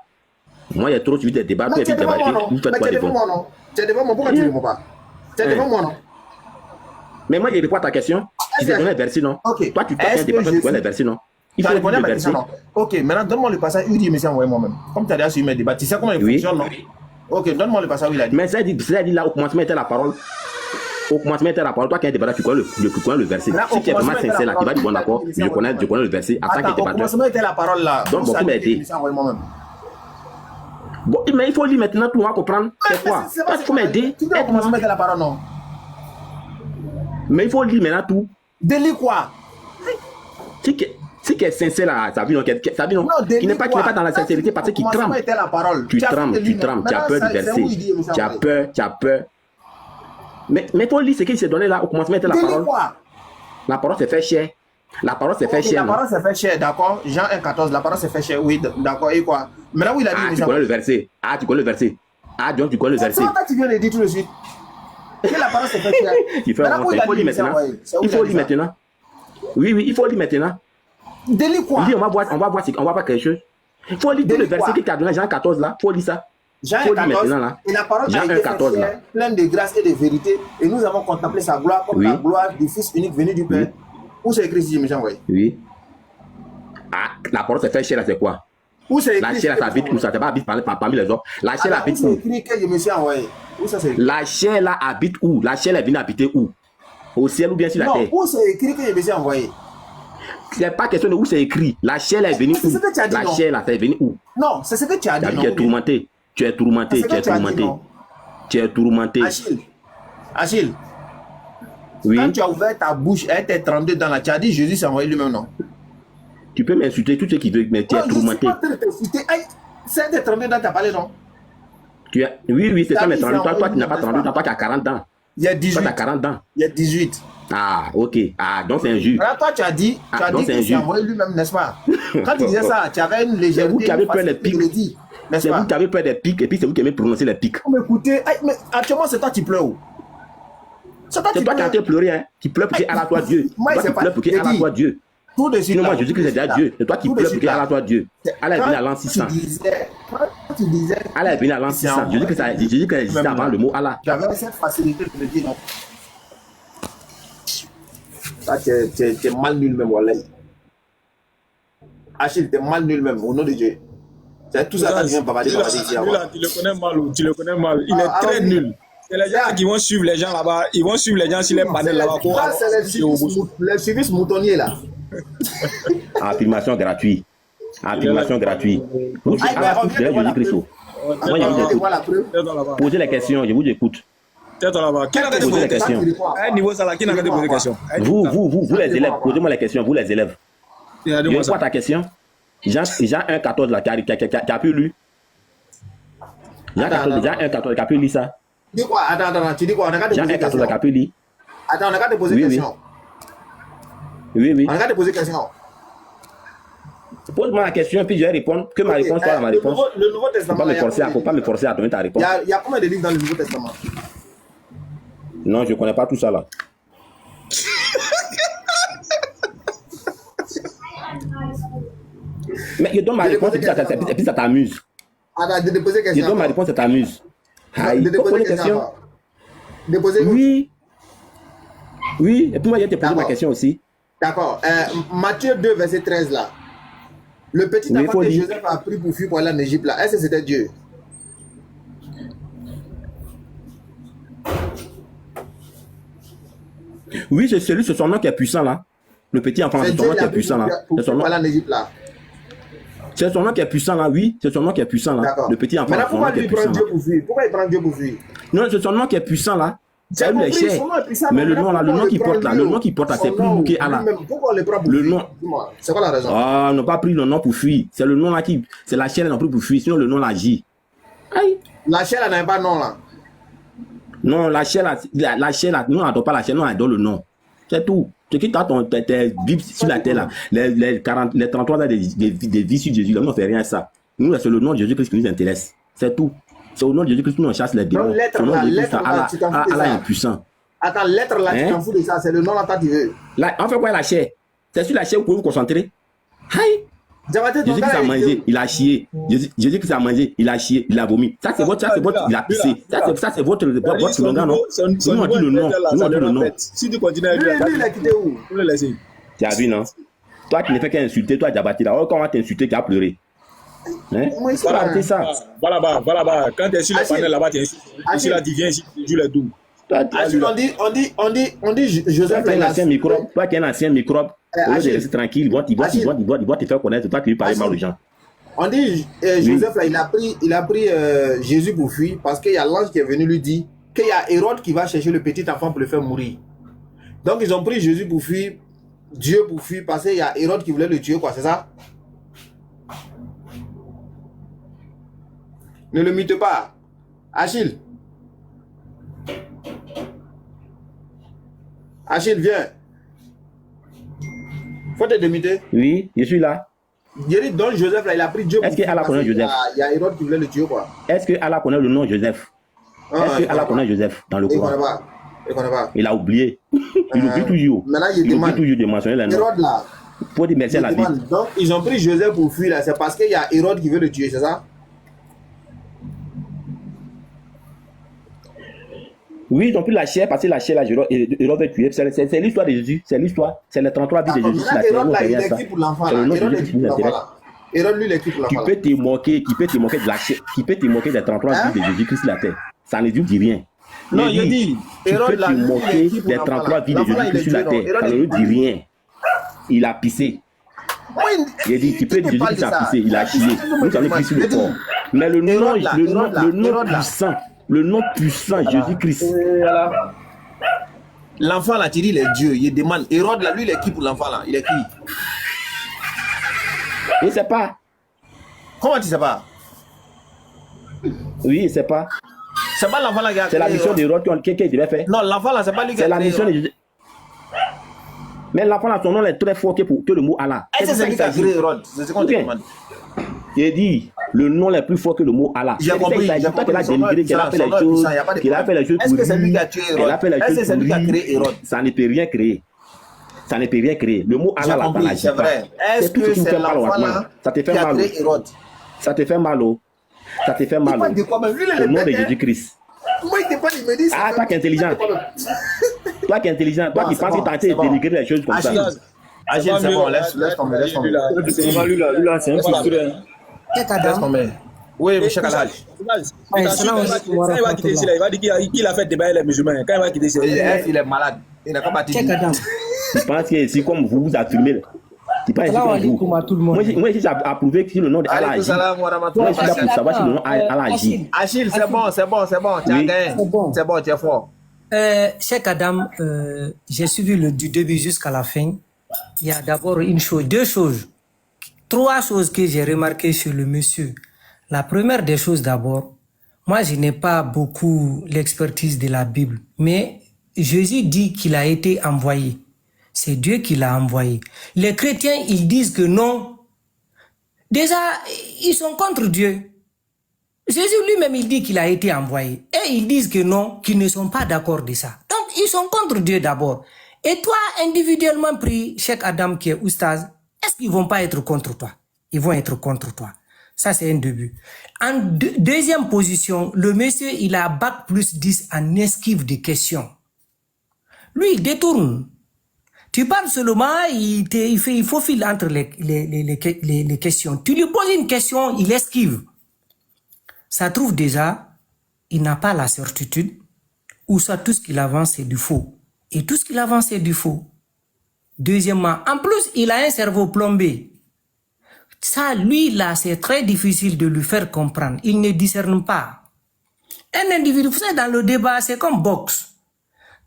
Moi, il y a trop suivi des débats. Non, Puis, tu es puis, devant moi, non? vous faites Mais quoi tu es de devant bon? moi, non? Tu es devant moi, pourquoi tu ne réponds pas? Tu es devant moi, non? Mais moi, je réponds à ta question. Tu t'es donné les versets, non? Ok. Toi, tu Est-ce fais un que débat, tu Jésus- connais les versets, non? Il Tu as faut répondu à dire ma le question, verset. non? Ok, maintenant donne-moi le passage où il dit, mais c'est envoyé moi-même. Comme tu as déjà suivi mes débats, tu sais comment il Oui. fonctionne, non? Ok, donne-moi le passage où il a dit. Mais ça dit là, au commencement était la parole. Au commencement était la parole. Toi qui es débatteur, tu connais le verset. Si tu es vraiment sincère là, tu vas dire bon d'accord, je connais le verset. En tant que Attends, au débatteur. commencement était la parole là. Donc, bon, tu m'as aidé. Bon, mais il faut lire maintenant pour comprendre. C'est quoi? Toi, il faut m'aider. Tu dis au commencement était la parole, non? Mais il faut lire maintenant tout. Délit quoi? Si tu es sincère là, ça veut dire qui n'est pas dans la sincérité parce qu'il tremble. Tu trembles. Tu as peur du verset. Tu as peur. Mais il faut lire ce qu'il s'est donné là au commencement était la parole. La parole s'est fait cher. La parole s'est fait cher. La parole s'est fait cher, d'accord. Jean 1,14, la parole s'est fait cher, oui, d'accord. Et quoi? Maintenant, où il a dit. Tu connais le verset. Tu connais le verset. Donc tu connais le verset. C'est ça que tu viens de dire tout de suite. Que la parole s'est fait cher. Il faut lire maintenant. Il faut lire maintenant. Oui, il faut lire maintenant. Délit quoi? On va voir quelque chose. Il faut lire le verset qui t'a donné Jean 14 là. Il faut lire ça. Jean 14, et la parole a été faite pleine de grâce et de vérité, et nous avons contemplé sa gloire comme la gloire du Fils unique venu du Père. Où c'est écrit si je me sens envoyé? Oui. La parole s'est fait chair là, c'est quoi? Où c'est écrit? La chair là, ça habite où? Ça ne pas habite parmi les hommes. La chair là habite où? Où c'est écrit que je me suis envoyé? Où ça c'est écrit? La chair là habite où? La chair est venue habiter où? Au ciel ou bien sur la terre? Non, où c'est écrit que je me suis envoyé? C'est pas question de où c'est écrit. La chair est venue où? La chair là, c'est venue où? Non, c'est ce que tu as dit. Tu es tourmenté. Tu es tourmenté. Tu es tourmenté. Achille. Oui. Quand tu as ouvert ta bouche, elle était tremblée dans la. Tu as dit Jésus s'est envoyé lui-même, non? Tu peux m'insulter tout ce qui veut, mais tu es tourmenté. C'est tremblé dans ta parole, non? Oui, c'est ça, mais toi, tu n'as pas tremblé, toi, tu as 40 ans. Il y a 18. Toi, tu as 40 ans. Il y a 18. Ah, ok. Donc c'est injuste. Alors, toi, tu as dit qu'il s'est envoyé lui-même, n'est-ce pas? Quand tu disais ça, tu avais une légèreté. C'est vous qui avez peur des pics. C'est vous qui avez peur des pics, et puis c'est vous qui aimez prononcer les pics. Mais écoutez, mais actuellement, c'est toi qui pleures. C'est toi qui es en train de pleurer, hein. Qui pleure pour qu'il à la toi Dieu. Toi qui pleures pour qu'il à la toi Dieu. Tout de suite. Sinon, moi, je dis que c'est déjà Dieu. C'est toi qui pleures pour qu'il à la toi Dieu. Elle est venue à l'an 600. Tu disais. Elle est venue à l'an 600. Je dis qu'elle existait avant le mot Allah. J'avais cette facilité de me dire non. Ça, tu es mal nul même, Wallah. Achille, tu es mal nul même, au nom de Dieu. C'est tout ça qui vient bavarder ici. Tu le connais mal ou tu le connais mal. Il est très nul. C'est les gens qui vont suivre les gens là-bas. Ils vont suivre les gens sur les panels là-bas. C'est les services moutonniers là. Affirmation gratuite. Affirmation gratuite. Vous Jésus-Christ. Posez les questions, je vous écoute. Qui n'a qu'à te poser des questions? À un niveau ça là, qui n'a qu'à te poser des questions? Vous les élèves, posez-moi les questions, vous les élèves. Je vois ta question. Jean 1,14 là, qui a pu lire. Jean 1,14 qui a pu lire ça. Dis quoi? Attends, tu dis quoi? On a qu'à te poser des questions. Jean 1,14 qui a pu lire. Attends, on a qu'à te poser des questions. Oui. On a qu'à te poser des questions. Pose-moi la question, puis je vais répondre. Que ma réponse soit ma réponse. Le Nouveau Testament. Faut pas me forcer à donner ta réponse. Il y a combien de livres dans le Nouveau Testament? Non, je ne connais pas tout ça là. Mais je donne ma réponse et puis ça t'amuse. Je donne ma réponse et ça t'amuse. Il faut poser des questions. Oui, et puis moi je vais te poser ma question aussi. D'accord. Matthieu 2, verset 13 là. Le petit enfant que Joseph a pris pour fuir pour aller en Égypte là, est-ce que c'était Dieu? Oui, c'est son nom qui est puissant là. Le petit enfant, c'est son nom qui est puissant là. C'est son nom qui est puissant là, oui. C'est son nom qui est puissant là. Le petit enfant. Maintenant, pourquoi il prend Dieu pour fuir? Pourquoi il prend Dieu pour fuir? Non, c'est son nom qui est puissant là. C'est lui les chers. Mais le nom là, le nom qu'il porte là, c'est plus bouquet Allah. Pourquoi on le prend pour fuir? C'est quoi la raison? Ah, on n'a pas pris le nom pour fuir. C'est le nom là qui. C'est la chair là pris pour fuir. Sinon le nom là agit. Aïe. La chair là n'a pas de nom là. Non, la chair là, nous n'adorons pas la chair, nous adorons le nom. C'est tout. Ce qui t'a tes Bibles sur la terre là, les 33 ans de vie sur Jésus là, nous ne fait rien à ça. Nous, c'est le nom de Jésus-Christ qui nous intéresse. C'est tout. C'est au nom de Jésus-Christ que nous on chasse les démons. C'est au nom de Jésus-Christ, Allah est impuissant. Attends, lettre là, tu t'en fous de ça, c'est le nom là, tu veux. Là, en fait quoi la chair? C'est sur la chair, vous pouvez vous concentrer. Aïe! Jésus-Christ a mangé, il a chié. Jésus-Christ a mangé, il a chié, il a vomi. Ça c'est votre, il a pissé. Ça c'est votre slogan, non? Nous on dit le nom. Nous on dit le nom. Si tu continues à dire, il a quitté où? Vous le laissez. Tu as vu, non? Toi qui ne fais qu'insulter, toi Diabaté là. Quand on va t'insulter, tu as pleuré. Hein? Voilà, c'est ça. Voilà, quand tu es sur le panel là-bas, tu es ici là, tu viens ici, tu joues les doux. Achille, on dit Joseph Toi qui es là, un ancien microbe, toi qui es un ancien microbe, au lieu de Achille. rester tranquille, ils vont te faire connaître, toi qui lui parles mal aux gens. On dit Joseph là, il a pris Jésus pour fuir parce qu'il y a l'ange qui est venu lui dire qu'il y a Hérode qui va chercher le petit enfant pour le faire mourir. Donc ils ont pris Jésus pour fuir, Dieu pour fuir parce qu'il y a Hérode qui voulait le tuer, quoi, c'est ça? Ne le mythe pas. Achille. Achille, viens. Faut te démiter. Oui, je suis là. Donc Joseph là, il a pris Dieu pour Est-ce que Allah parce connaît qu'il Joseph? Il y a Hérode qui voulait le tuer, quoi. Est-ce que Allah connaît le nom Joseph? Est-ce que Allah connaît Joseph dans le Il Coran? connaît pas. Il connaît pas. Il a oublié. Il oublie toujours. Maintenant, il Il oublie demande. toujours de mentionner les noms. Hérode là. Pour dire merci à la il Bible. demande. Donc, ils ont pris Joseph pour fuir là. C'est parce qu'il y a Hérode qui veut le tuer, c'est ça? Oui, ils ont pris la chair parce que la chair, là, Hérode veut tuer. C'est l'histoire de Jésus. C'est l'histoire. C'est les 33 vies de D'accord, Jésus. maintenant, Hérode là, il est qui pour l'enfant là? Hérode est qui pour l'enfant là? Hérode, lui, il est qui pour Qui l'enfant là? peut te moquer, de la chair, qui peut te moquer des 33 vies de Jésus-Christ sur la terre. Ça ne dit rien. Non, il dit, tu Hérode peux là, te lui, il est moquer qui pour des l'enfant 33 là? vies de L'enfant là, il est Jésus-Christ sur la tué, non? terre. Hérode, Ça il ne est dit rien. Il a pissé. Il a dit, tu peux Qui te parle Jésus-Christ de a ça? pissé, il a chié. Nous avons pris sur le corps. Mais le nom, Hérode là, le nom puissant, Jésus-Christ. L'enfant là, tu dis, il est Dieu. Il demande, Hérode là, lui, il est qui pour l'enfant là? Il est qui? Il ne sait pas. Comment tu sais pas? Oui, il ne sait pas. C'est pas l'enfant là qui a C'est la créé mission Hérode. d'Hérode qu'il devait faire. Non, l'enfant là, c'est pas lui qui a C'est la créé mission de Hérode. Jésus. Mais l'enfant là, son nom est très fort que le mot Allah. Est-ce que c'est lui qui a créé Hérode? C'est ce qu'on te Ok. demande. Il dit, le nom est plus fort que le mot Allah. J'ai compris, Il j'ai a compris. dénigré, qu'elle a fait les Son nom est choses, puissant, y a pas de qu'il a fait les choses Est-ce que c'est lui qui a pourries, tué qu'elle Hérode? a fait les Est-ce que choses c'est lui qui a créé pourries. Hérode? Ça ne peut rien créer. Ça ne peut rien créer. Le mot J'ai Allah là, ça compris, n'agit c'est pas. vrai. Est-ce tout ce que qui me c'est fait mal au l'enfant maintenant. là Ça te qui fait a mal. créé Hérode? Ça te fait mal. Ça te fait Il mal. parle de quoi? Mais lui, il est Au nom de bête, hein. Jésus-Christ. Moi, il te parle, il me dit. Ah, toi qui es intelligent. Toi qui es intelligent. Toi Bon, qui c'est penses bon, que tu as été c'est bon. dénigré les choses comme ça. Achille, c'est bon, laisse tomber, laisse tomber. Lui là, c'est un petit Laisse tomber. Oui, M. Kalaj. Quand il va quitter ici, là, il va dire qu'il a fait débat les musulmans. Quand il va quitter ici, Il est malade. Il n'a pas battu. Check Adam. Je pense que c'est comme vous vous affirmez. C'est pas Salam comme alaikum vous. à tout le monde. Moi, j'ai approuvé que le nom de Allah Alaykoum agit. salam wa Moi, je suis là rahmatullahi. pour savoir si le nom Allah agit. Achille, c'est bon. Tu as Oui. gagné. C'est bon. C'est bon, tu es fort. Cheikh Adam, j'ai suivi du début jusqu'à la fin. Il y a d'abord une chose, deux choses, trois choses que j'ai remarquées sur le monsieur. La première des choses d'abord, moi je n'ai pas beaucoup l'expertise de la Bible, mais Jésus dit qu'il a été envoyé. C'est Dieu qui l'a envoyé. Les chrétiens, ils disent que non. Déjà, ils sont contre Dieu. Jésus lui-même, il dit qu'il a été envoyé. Et ils disent que non, qu'ils ne sont pas d'accord de ça. Donc, ils sont contre Dieu d'abord. Et toi, individuellement pris, Cheikh Adam qui est oustaz, est-ce qu'ils vont pas être contre toi? Ils vont être contre toi. Ça, c'est un début. En deuxième position, le monsieur, il a bac plus 10 en esquive des questions. Lui, il détourne. Tu parles seulement, il faufile entre les questions. Tu lui poses une question, il esquive. Ça trouve déjà, il n'a pas la certitude, ou ça, tout ce qu'il avance, c'est du faux. Et tout ce qu'il avance, c'est du faux. Deuxièmement, en plus, il a un cerveau plombé. Ça, lui, là, c'est très difficile de lui faire comprendre. Il ne discerne pas. Un individu, vous savez, dans le débat, c'est comme boxe.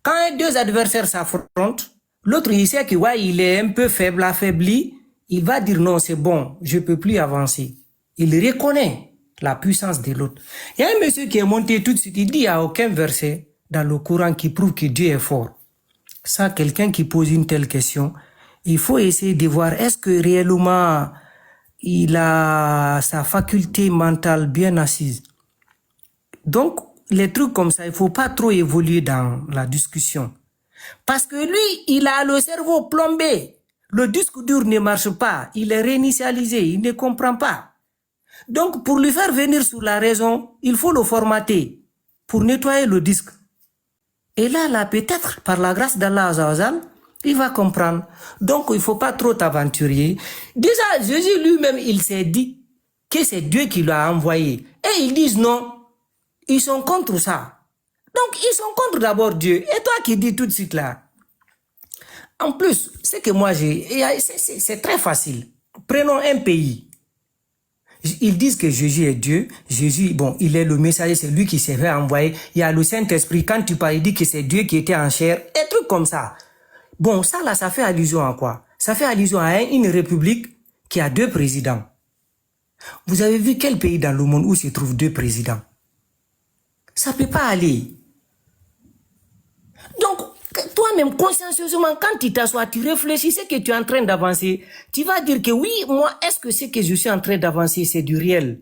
Quand deux adversaires s'affrontent, l'autre, il sait que, ouais, il est un peu faible, affaibli. Il va dire non, c'est bon, je peux plus avancer. Il reconnaît la puissance de l'autre. Il y a un monsieur qui est monté tout de suite, il dit, il n'y a aucun verset dans le Coran qui prouve que Dieu est fort. Ça, quelqu'un qui pose une telle question, il faut essayer de voir, est-ce que réellement, il a sa faculté mentale bien assise. Donc, les trucs comme ça, il faut pas trop évoluer dans la discussion. Parce que lui, il a le cerveau plombé. Le disque dur ne marche pas. Il est réinitialisé. Il ne comprend pas. Donc, pour lui faire venir sur la raison, il faut le formater pour nettoyer le disque. Et là, peut-être, par la grâce d'Allah Azzawajal, il va comprendre. Donc, il faut pas trop t'aventurer. Déjà, Jésus lui-même, il s'est dit que c'est Dieu qui l'a envoyé. Et ils disent non. Ils sont contre ça. Donc, ils sont contre d'abord Dieu. Et toi qui dis tout de suite là. En plus, c'est que moi c'est très facile. Prenons un pays. Ils disent que Jésus est Dieu. Jésus, bon, il est le messager, c'est lui qui s'est fait envoyer. Il y a le Saint-Esprit. Quand tu parles, il dit que c'est Dieu qui était en chair. Des trucs comme ça. Bon, ça là, ça fait allusion à quoi? Ça fait allusion à une république qui a 2 présidents. Vous avez vu quel pays dans le monde où se trouvent 2 présidents? Ça peut pas aller. Donc, toi-même, consciencieusement, quand tu t'assois, tu réfléchis ce que tu es en train d'avancer, tu vas dire que oui, moi, est-ce que ce que je suis en train d'avancer, c'est du réel?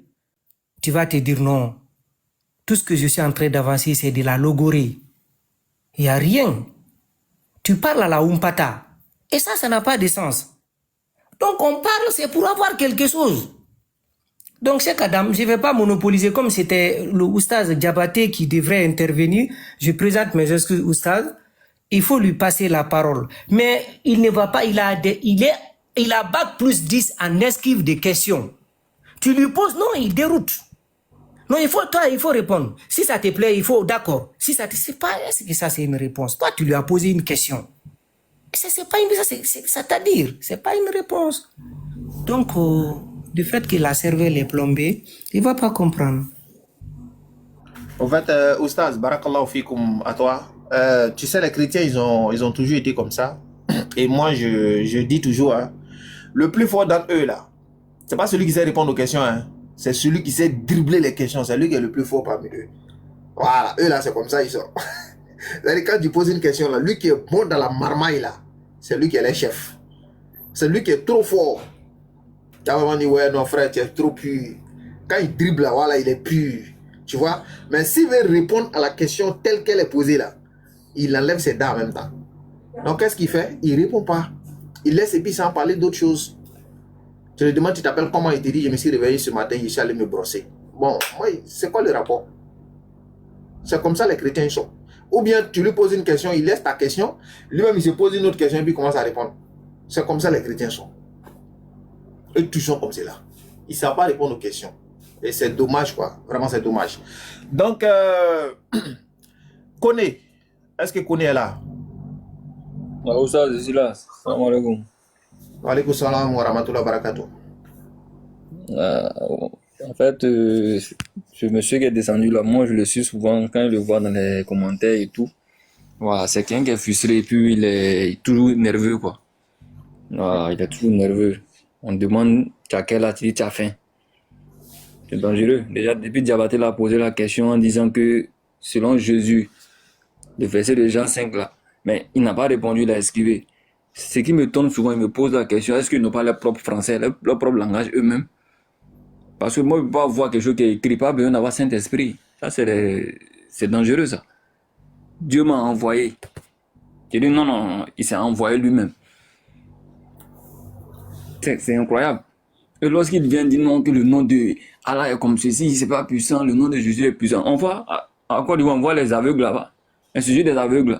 Tu vas te dire non. Tout ce que je suis en train d'avancer, c'est de la logorée. Il n'y a rien. Tu parles à la Umpata. Et ça n'a pas de sens. Donc, on parle, c'est pour avoir quelque chose. Donc, Cheikh Adam, je ne vais pas monopoliser comme c'était le Oustaz Diabaté qui devrait intervenir. Je présente mes excuses, Oustaz. Il faut lui passer la parole. Mais il ne va pas, il a bac plus 10 en esquive des questions. Tu lui poses, non, il déroute. Non, il faut répondre. Si ça te plaît, il faut, d'accord. Si ça te, c'est pas, est-ce que ça c'est une réponse? Toi, tu lui as posé une question. C'est pas une, c'est-à-dire, c'est pas une réponse. Donc, du fait que la cervelle est plombée, il va pas comprendre. En fait, Oustaz, barakallahu fikoum à toi. Tu sais, les chrétiens, ils ont toujours été comme ça. Et moi, je dis toujours, hein, le plus fort d'entre eux, là, c'est pas celui qui sait répondre aux questions, hein, c'est celui qui sait dribbler les questions. C'est lui qui est le plus fort parmi eux. Voilà, eux, là, c'est comme ça, ils sont. C'est-à-dire, quand tu poses une question, là, lui qui est bon dans la marmaille, là, c'est lui qui est le chef. C'est lui qui est trop fort. Tu as vraiment dit, ouais, non, frère, tu es trop pur. Quand il dribble, là, voilà, il est pur. Tu vois? Mais s'il veut répondre à la question telle qu'elle est posée, là, il enlève ses dents en même temps. Donc, qu'est-ce qu'il fait? Il répond pas. Il laisse et puis sans parler d'autre chose. Tu lui demandes, tu t'appelles comment? Il te dit, je me suis réveillé ce matin, je suis allé me brosser. Bon, moi, c'est quoi le rapport? C'est comme ça les chrétiens sont. Ou bien tu lui poses une question, il laisse ta question, lui-même il se pose une autre question et puis il commence à répondre. C'est comme ça les chrétiens sont. Eux tous sont comme cela. Ils ne savent pas répondre aux questions. Et c'est dommage, quoi. Vraiment, c'est dommage. Donc, Kone, est-ce que Kone est là? Ah, ça, je suis là. Salam alaikum. Wa alaikum salam wa rahmatullahi wa barakatuh. En fait, ce monsieur qui est descendu là, moi je le suis souvent quand je le vois dans les commentaires et tout. Voilà, c'est quelqu'un qui est frustré et puis il est toujours nerveux, quoi. Voilà, il est toujours nerveux. On demande, tu as quel âge? Tu dis, tu as faim. C'est dangereux. Déjà, depuis Diabaté l'a posé la question en disant que selon Jésus, le verset de Jean 5 là, mais il n'a pas répondu, il a esquivé. Ce qui me tombe souvent, il me pose la question, est-ce qu'ils n'ont pas leur propre français, leur propre langage eux-mêmes? Parce que moi, je ne peux pas voir quelque chose qui est écrit, pas besoin d'avoir Saint-Esprit. Ça, c'est dangereux, ça. Dieu m'a envoyé. J'ai dit non, il s'est envoyé lui-même. C'est incroyable. Et lorsqu'il vient dire non, que le nom de Allah est comme ceci, c'est pas puissant, le nom de Jésus est puissant. On voit, à Côte d'Ivoire, on voit les aveugles là-bas. Un sujet des aveugles.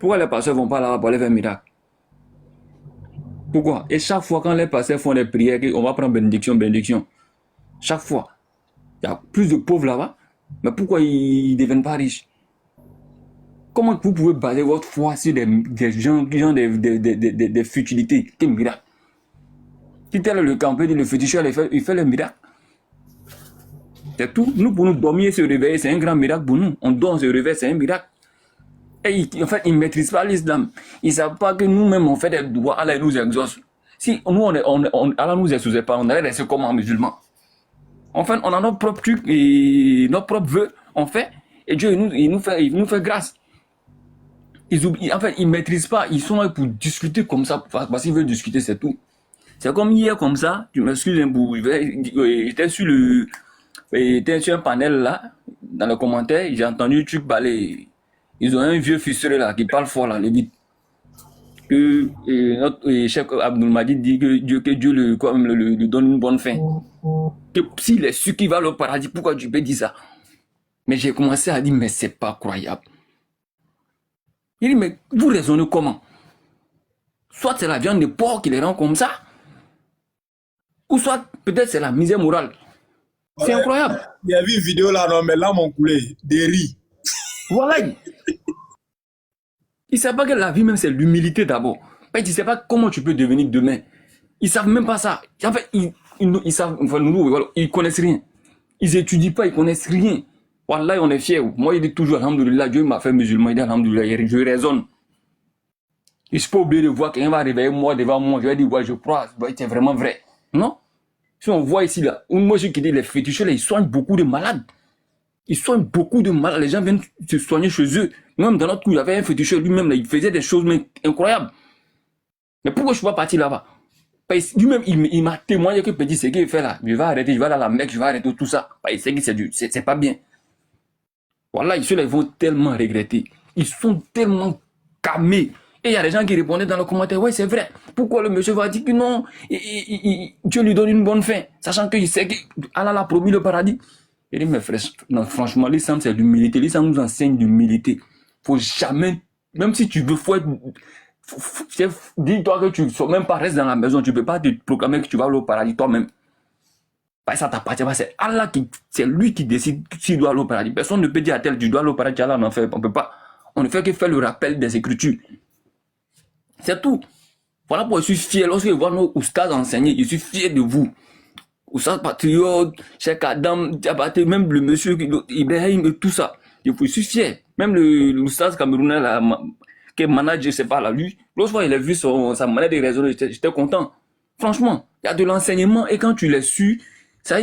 Pourquoi les pasteurs ne vont pas là-bas pour aller faire un miracle? Pourquoi? Et chaque fois quand les pasteurs font des prières, on va prendre bénédiction. Chaque fois. Il y a plus de pauvres là-bas. Mais pourquoi ils ne deviennent pas riches? Comment vous pouvez baser votre foi sur des gens qui ont des futilités? Quel miracle? Qui tel le campé dit le féticheur, il fait le miracle. C'est tout. Nous, pour nous dormir et se réveiller, c'est un grand miracle pour nous. On dort, on se réveille, c'est un miracle. Et en fait, ils ne maîtrisent pas l'islam. Ils ne savent pas que nous-mêmes, on fait des droits, Allah nous exauce. Si nous, Allah nous exauce pas, on allait rester comme un musulman. En fait, on a notre propre truc et notre propre vœu, on fait, et Dieu, il nous fait grâce. En fait, ils ne maîtrisent pas, ils sont là pour discuter comme ça, parce qu'ils veulent discuter, c'est tout. C'est comme hier, comme ça, tu m'excuses un peu, j'étais sur un panel là, dans le commentaire, j'ai entendu le truc parler. Ils ont un vieux fistré là, qui parle fort là, le vite. Que notre chef Abdul Majid dit que Dieu lui donne une bonne fin. Que s'il est sûr qu'il va au paradis, pourquoi tu peux dire ça? Mais j'ai commencé à dire, mais c'est pas croyable. Il dit, mais vous raisonnez comment? Soit c'est la viande de porc qui les rend comme ça, ou soit peut-être c'est la misère morale. C'est incroyable. Il y a vu une vidéo là, non, mais là, mon coulé, des riz. Voilà. Ils ne savent pas que la vie même, c'est l'humilité d'abord. Ils ne savent pas comment tu peux devenir demain. Ils ne savent même pas ça. En fait, ils savent, enfin, ils connaissent rien. Ils étudient pas, ils connaissent rien. Wallah, on est fiers. Moi, il dit toujours, alhamdoulilah, Dieu m'a fait musulman, il dit, alhamdoulilah, je raisonne. Je ne suis pas obligé de voir quelqu'un va réveiller moi devant moi, je vais dire, ouais, je crois, c'est vraiment vrai. Non? Si on voit ici, là, moi, je qui dis, les féticheurs, là, ils soignent beaucoup de malades. Ils soignent beaucoup de malades. Les gens viennent se soigner chez eux. Même dans notre coup, il y avait un féticheur lui-même, là, il faisait des choses incroyables. Mais pourquoi je ne suis pas parti là-bas? Lui-même, il m'a témoigné que petit, ce qu'il fait là, je vais arrêter, je vais aller à la Mecque, je vais arrêter tout ça. Il sait que c'est pas bien. Voilà, ceux-là, ils vont tellement regretter. Ils sont tellement camés. Et il y a des gens qui répondaient dans les commentaires, ouais, c'est vrai. Pourquoi le monsieur va dire que non, Dieu lui donne une bonne fin, sachant qu'il sait qu'Allah l'a promis le paradis. Il dit, mes frères, non, franchement, l'islam, c'est l'humilité. L'islam nous enseigne l'humilité. Faut jamais, même si tu veux, dis-toi que tu ne même pas reste dans la maison, tu ne peux pas te proclamer que tu vas aller au paradis toi-même. Ça t'appartient pas, c'est Allah c'est lui qui décide s'il doit aller au paradis. Personne ne peut dire à tel, tu dois aller au paradis, Allah n'en fait, on peut pas. On ne fait que faire le rappel des Écritures. C'est tout. Voilà pourquoi je suis fier. Lorsque je vois nos oustas enseigner, je suis fier de vous. Oustas patriote, Cheikh Adam, Diabaté, même le monsieur Ibrahim et tout ça. Je suis fier. Même le oustas camerounais, là, qui est manager, je sais pas, là, lui, lorsque il a vu sa manière de raisonner, j'étais content. Franchement, il y a de l'enseignement et quand tu l'as su, ça,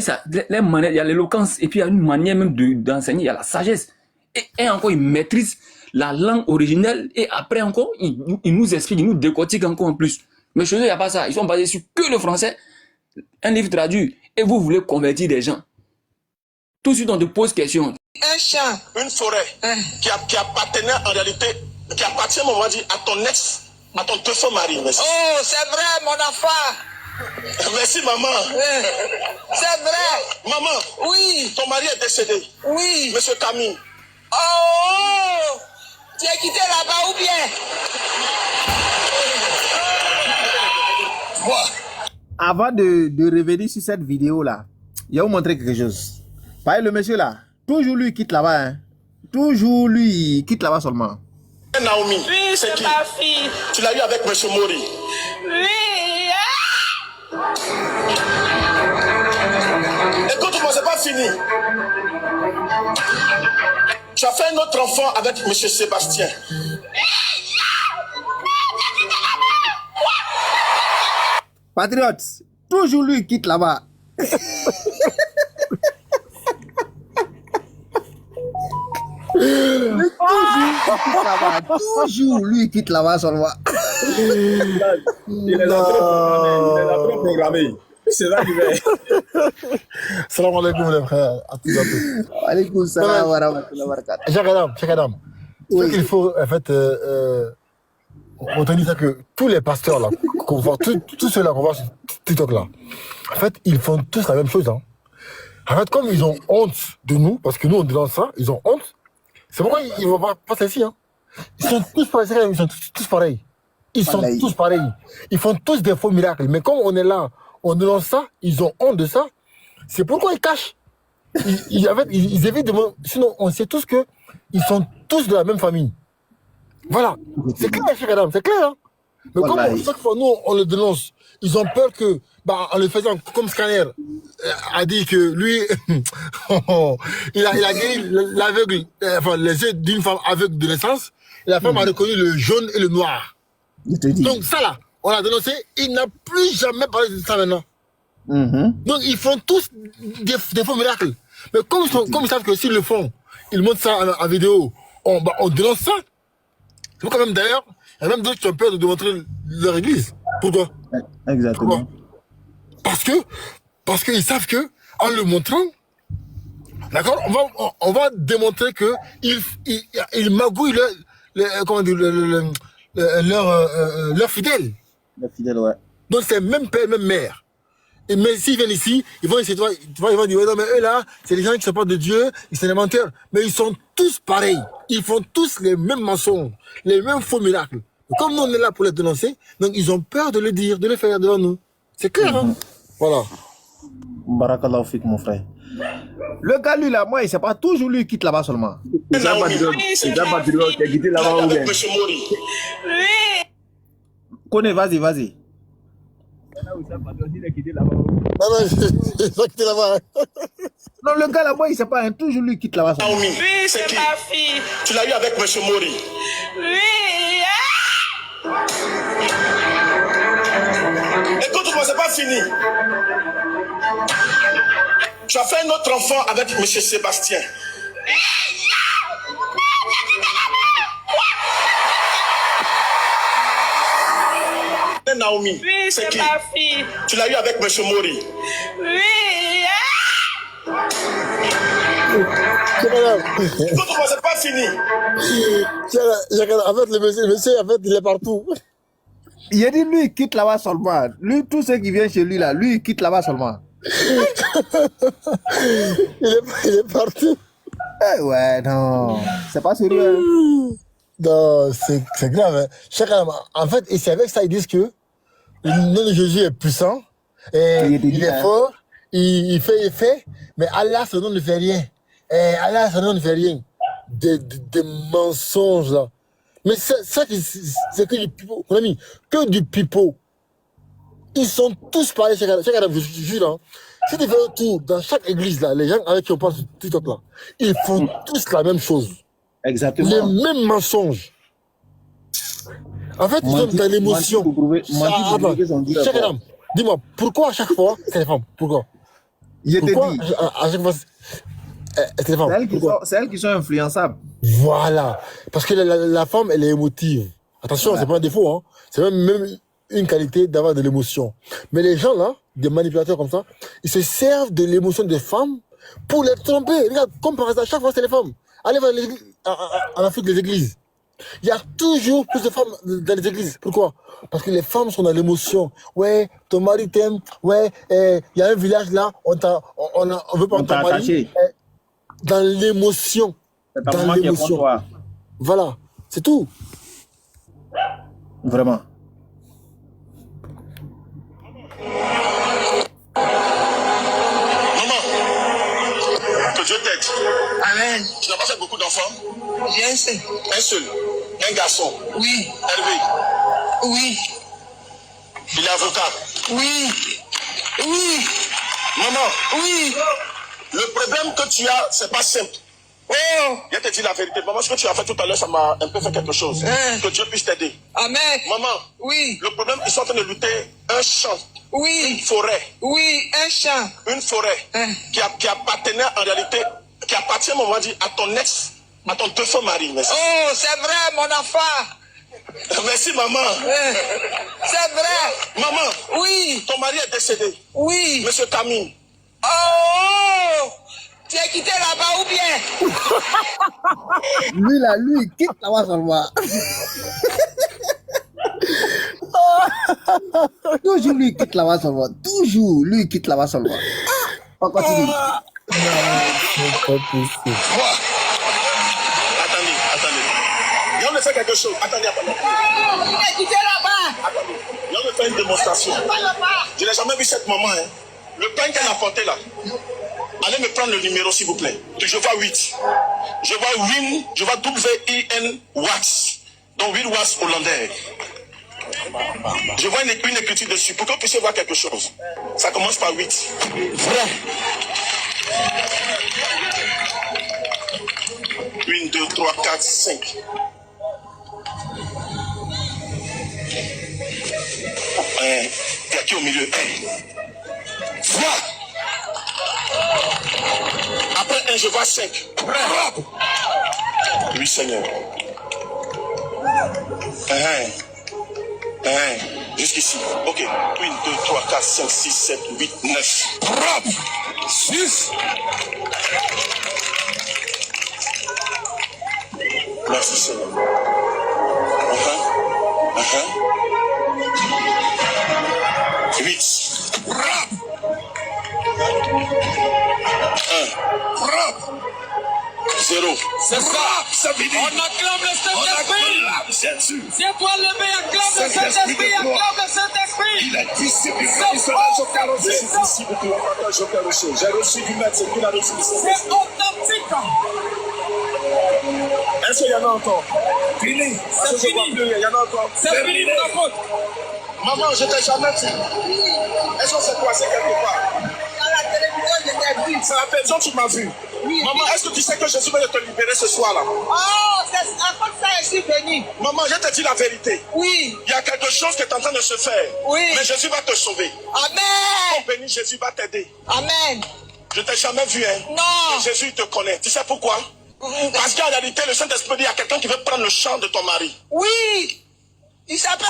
les manières, il y a l'éloquence et puis il y a une manière même d'enseigner, il y a la sagesse. Et encore, il maîtrise la langue originelle et après encore, il nous explique, il nous décortique encore en plus. Mais chez eux, il n'y a pas ça. Ils sont basés sur que le français, un livre traduit. Et vous voulez convertir des gens. Tout de suite, on te pose question. Un champ, une forêt qui appartenait en réalité, qui appartient, on va dire, à ton ex, à ton défunt mari. Merci. Oh, c'est vrai, mon enfant. Merci, maman. C'est vrai. Maman. Oui. Ton mari est décédé. Oui. Monsieur Camille. Oh, tu es quitté là-bas ou bien? Avant de revenir sur cette vidéo-là, il va vous montrer quelque chose. Pareil, le monsieur là, toujours lui quitte là-bas. Hein. Toujours lui quitte là-bas seulement. Naomi, oui, c'est ma fille. Tu l'as eu avec monsieur Mori? Oui. Écoute-moi, c'est pas fini. Tu as fait un autre enfant avec monsieur Sébastien. Patriote, toujours lui quitte là-bas. Toujours lui quitte là-bas seulement. Il les a trop programmés. C'est là qu'il est. Salam alaikum les frères, à tous à tous. Alaikum salam wa rahmatullahi wa barakatuh. Cheikh Adam. Ce qu'il faut en fait retenir, c'est que tous les pasteurs là, tous ceux-là qu'on voit sur TikTok là, en fait, ils font tous la même chose. Hein. En fait, comme ils ont honte de nous, parce que nous on dénonce ça, ils ont honte. C'est pourquoi ils vont pas passer ici. Hein. Ils sont tous pareils. Ils sont tous pareils. Ils sont tous pareils. Ils font tous des faux miracles. Mais comme on est là, on dénonce ça, ils ont honte de ça. C'est pourquoi ils cachent. Ils évitent de... Sinon, on sait tous que ils sont tous de la même famille. Voilà. C'est clair, Cheikh Adam, c'est clair. Hein? Mais comme chaque fois, nous, on le dénonce, ils ont peur que, en le faisant comme Scanner, a dit que lui, il a guéri l'aveugle, enfin, les yeux d'une femme aveugle de naissance, et la femme a reconnu le jaune et le noir. Donc ça là, on l'a dénoncé, il n'a plus jamais parlé de ça maintenant. Donc ils font tous des faux miracles. Mais comme ils savent que s'ils le font, ils montrent ça en vidéo, on dénonce ça. Donc quand même d'ailleurs, il y a même d'autres qui ont peur de démontrer leur église. Pourquoi? Exactement. Pourquoi? Parce qu'ils savent que, en le montrant, d'accord, on va démontrer que ils magouillent leurs fidèles. Les fidèles, ouais. Donc c'est même père, même mère. Et mais s'ils viennent ici, ils vont essayer, ils vont dire, non mais eux là, c'est les gens qui ne sont pas de Dieu, ils sont des menteurs. Mais ils sont tous pareils. Ils font tous les mêmes mensonges, les mêmes faux miracles. Et comme nous on est là pour les dénoncer, donc ils ont peur de le dire, de le faire devant nous. C'est clair, hein? Voilà. Barakallahu fik, mon frère. Le gars, lui, là, moi, il sait pas, toujours lui, il quitte là-bas seulement. C'est ça, Patriot. C'est ça, Patriot. Tu as quitté là-bas ou bien? Monsieur Mori. Oui. Connais, vas-y. Non, il a quitté là-bas. Non, le gars, là, moi, il sait pas, hein, toujours lui, il quitte là-bas seulement. Oui, c'est ma fille. Tu l'as eu avec Monsieur Mori. Oui. Écoute-moi, c'est pas fini. Tu as fait un autre enfant avec M. Sébastien. Naomi, Oui, c'est c'est qui? ma fille. Tu l'as eu avec M. Mori. Oui. Écoute-moi, c'est pas fini. En fait, le monsieur, en fait, il est partout. Il a dit, lui, il quitte là-bas seulement. Lui, tous ceux qui viennent chez lui, là, lui, il quitte là-bas seulement. Il est partout. Eh ouais, non. C'est pas sérieux. Hein. Non, c'est grave. Hein. Chacun, en fait, et c'est avec ça, ils disent que le nom de Jésus est puissant, et il est fort, il fait, mais Allah, son nom ne fait rien. Et Allah, son nom ne fait rien. Des mensonges, là. Mais ça, c'est que du pipeau. Mon ami, que du pipeau. Ils sont tous pareils, chaque année, je jure, hein. Si tu fais un tour dans chaque église, là, les gens avec qui on parle sur TikTok, là, ils font tous la même chose. Exactement. Les mêmes mensonges. En fait, ils sont dans l'émotion. Dis-moi, pourquoi à chaque fois, c'est les femmes? Pourquoi? Je te dis. À chaque fois, c'est les femmes. C'est elles qui sont influençables. Voilà. Parce que la femme, elle est émotive. Attention, c'est pas un défaut, hein. C'est même une qualité d'avoir de l'émotion. Mais les gens, là, des manipulateurs comme ça, ils se servent de l'émotion des femmes pour les tromper. Regarde, comme par hasard, à chaque fois, c'est les femmes. Allez voir en Afrique, les églises. Il y a toujours plus de femmes dans les églises. Pourquoi? Parce que les femmes sont dans l'émotion. Ouais, ton mari t'aime. Ouais, il y a un village là, on veut pas ton mari. Dans l'émotion. Dans l'émotion. Voilà, c'est tout. Vraiment. Que Dieu t'aide. Amen. Tu n'as pas fait beaucoup d'enfants? J'ai un seul. Un seul. Un garçon. Oui. Hervé. Oui. Il est avocat. Oui. Oui. Maman. Oui. Le problème que tu as, c'est pas simple. Oh. Je te dis la vérité. Maman, ce que tu as fait tout à l'heure, ça m'a un peu fait quelque chose. Que Dieu puisse t'aider. Amen. Maman. Oui. Le problème, ils sont en train de lutter un champ. Oui. Une forêt. Oui, un champ. Une forêt qui appartenait en réalité, qui appartient, on va dire, à ton ex, à ton défunt mari. Merci. Oh, c'est vrai, mon enfant. Merci, maman. C'est vrai. Maman. Oui. Ton mari est décédé. Oui. Monsieur Camille. Oh, tu es quitté là-bas ou bien? Lui, là, lui, il quitte là-bas seulement. Toujours lui, il quitte là-bas seulement. Toujours lui, il quitte là-bas seulement. On continue. Non, c'est pas possible. Attendez. Viens me faire quelque chose. Attendez. Tu es quitté là-bas. Attendez. Viens me faire une démonstration. Je n'ai jamais vu cette maman. Hein. Le pain qu'elle a porté là. Allez me prendre le numéro, s'il vous plaît. Je vois 8. Je vois Win. Je vois W-I-N Watts. Donc 8 Watts hollandais. Je vois une écriture dessus pour que vous puissiez voir quelque chose. Ça commence par 8. Vrai. 1, 2, 3, 4, 5. Il y a qui au milieu? Vois. Après 1, je vois 5. Oui, Seigneur. Jusqu'ici. Ok. 1, 2, 3, 4, 5, 6, 7, 8, 9. 6. Merci Seigneur. 8. 1. 0. C'est ça. C'est fini. On acclame le Saint-Esprit. Jésus. C'est toi le meilleur, acclame le Saint-Esprit, acclame le Saint-Esprit. Il est disciple. Je suis disciple de toi. J'ai reçu du maître, c'est qu'il a reçu du Saint-Esprit. C'est authentique. Est-ce qu'il y en a encore? Fini. C'est fini. Il y en a encore. C'est fini de la faute. Maman, je t'ai jamais dit. Est-ce qu'on s'est croisé quelque part? Dans la télévision, je t'ai vu. C'est la télévision, tu m'as vu. Oui. Maman, est-ce que tu sais que Jésus va te libérer ce soir-là? Oh, c'est à cause de ça je suis venu. Maman, je te dis la vérité. Oui. Il y a quelque chose qui est en train de se faire. Oui. Mais Jésus va te sauver. Amen. Béni, Jésus va t'aider. Amen. Je t'ai jamais vu, hein? Non. Mais Jésus te connaît. Tu sais pourquoi? Parce qu'en réalité, le Saint-Esprit dit à quelqu'un qui veut prendre le champ de ton mari. Oui. Il s'appelle...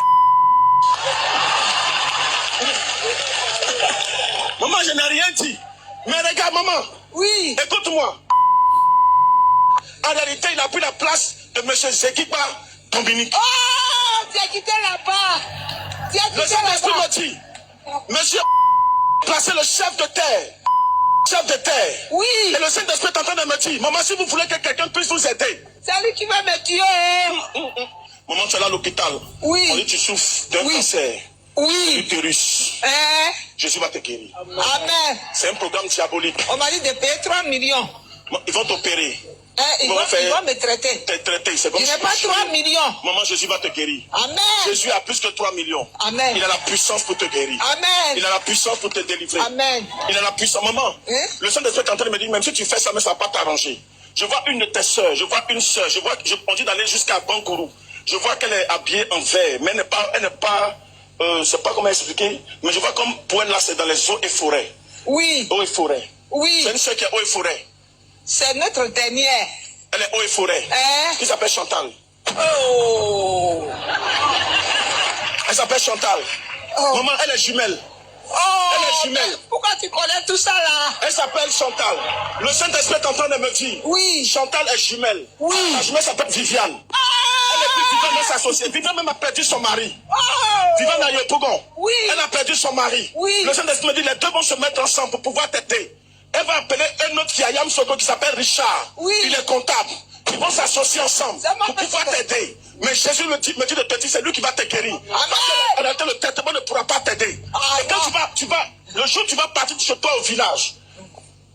Maman, je n'ai rien dit. Mais regarde, maman. Oui. Écoute-moi. En réalité, il a pris la place de M. Zekiba Dominique. Oh, tu as quitté là-bas. Tu as Le quitté Saint-Esprit là-bas. me dit, monsieur, placez le chef de terre. Chef de terre. Oui. Et le Saint-Esprit est en train de me dire, maman, si vous voulez que quelqu'un puisse vous aider. C'est lui qui va me tuer. Maman, tu es là à l'hôpital. Oui. On dit que tu souffres d'un cancer. Oui. L'utérus. Jésus va te guérir. Amen. C'est un programme diabolique. On m'a dit de payer 3 millions. Ils vont t'opérer. Ils vont me traiter. C'est comme Il n'y a pas 3 millions. Maman, Jésus va te guérir. Amen. Jésus a plus que 3 millions. Amen. Il a la puissance pour te guérir. Amen. Il a la puissance pour te délivrer. Amen. Il a la puissance. Maman, le Saint-Esprit est en train de me dire, même si tu fais ça, mais ça ne va pas t'arranger. Je vois une de tes sœurs, je vois une sœur, on dit d'aller jusqu'à Bangourou. Je vois qu'elle est habillée en vert, mais elle n'est pas, je ne sais pas comment expliquer, mais je vois comme pour elle là, c'est dans les eaux et forêts. Oui. Eaux et forêts. Oui. C'est une sœur qui est eaux et forêts. C'est notre dernière. Elle est eaux et forêts. Qui s'appelle Chantal. Oh. Elle s'appelle Chantal. Oh. Maman, elle est jumelle. Oh. Elle est jumelle. Pourquoi tu connais tout ça là? Elle s'appelle Chantal. Le Saint-Esprit est en train de me dire. Oui. Chantal est jumelle. Oui. La jumelle s'appelle Viviane. Elle est plus Viviane s'associer. Viviane même a perdu son mari. Oh. Viviane a Yopougon. Oui. Elle a perdu son mari. Oui. Le Saint-Esprit me dit les deux vont se mettre ensemble pour pouvoir t'aider. Elle va appeler un autre qui a Yam Soko qui s'appelle Richard. Oui. Il est comptable. Ils vont s'associer ensemble pour pouvoir t'aider. Mais Jésus me dit de te dire, c'est lui qui va te guérir. Parce qu'en réalité, le traitement ne pourra pas t'aider. Et quand le jour où tu vas partir de chez toi au village,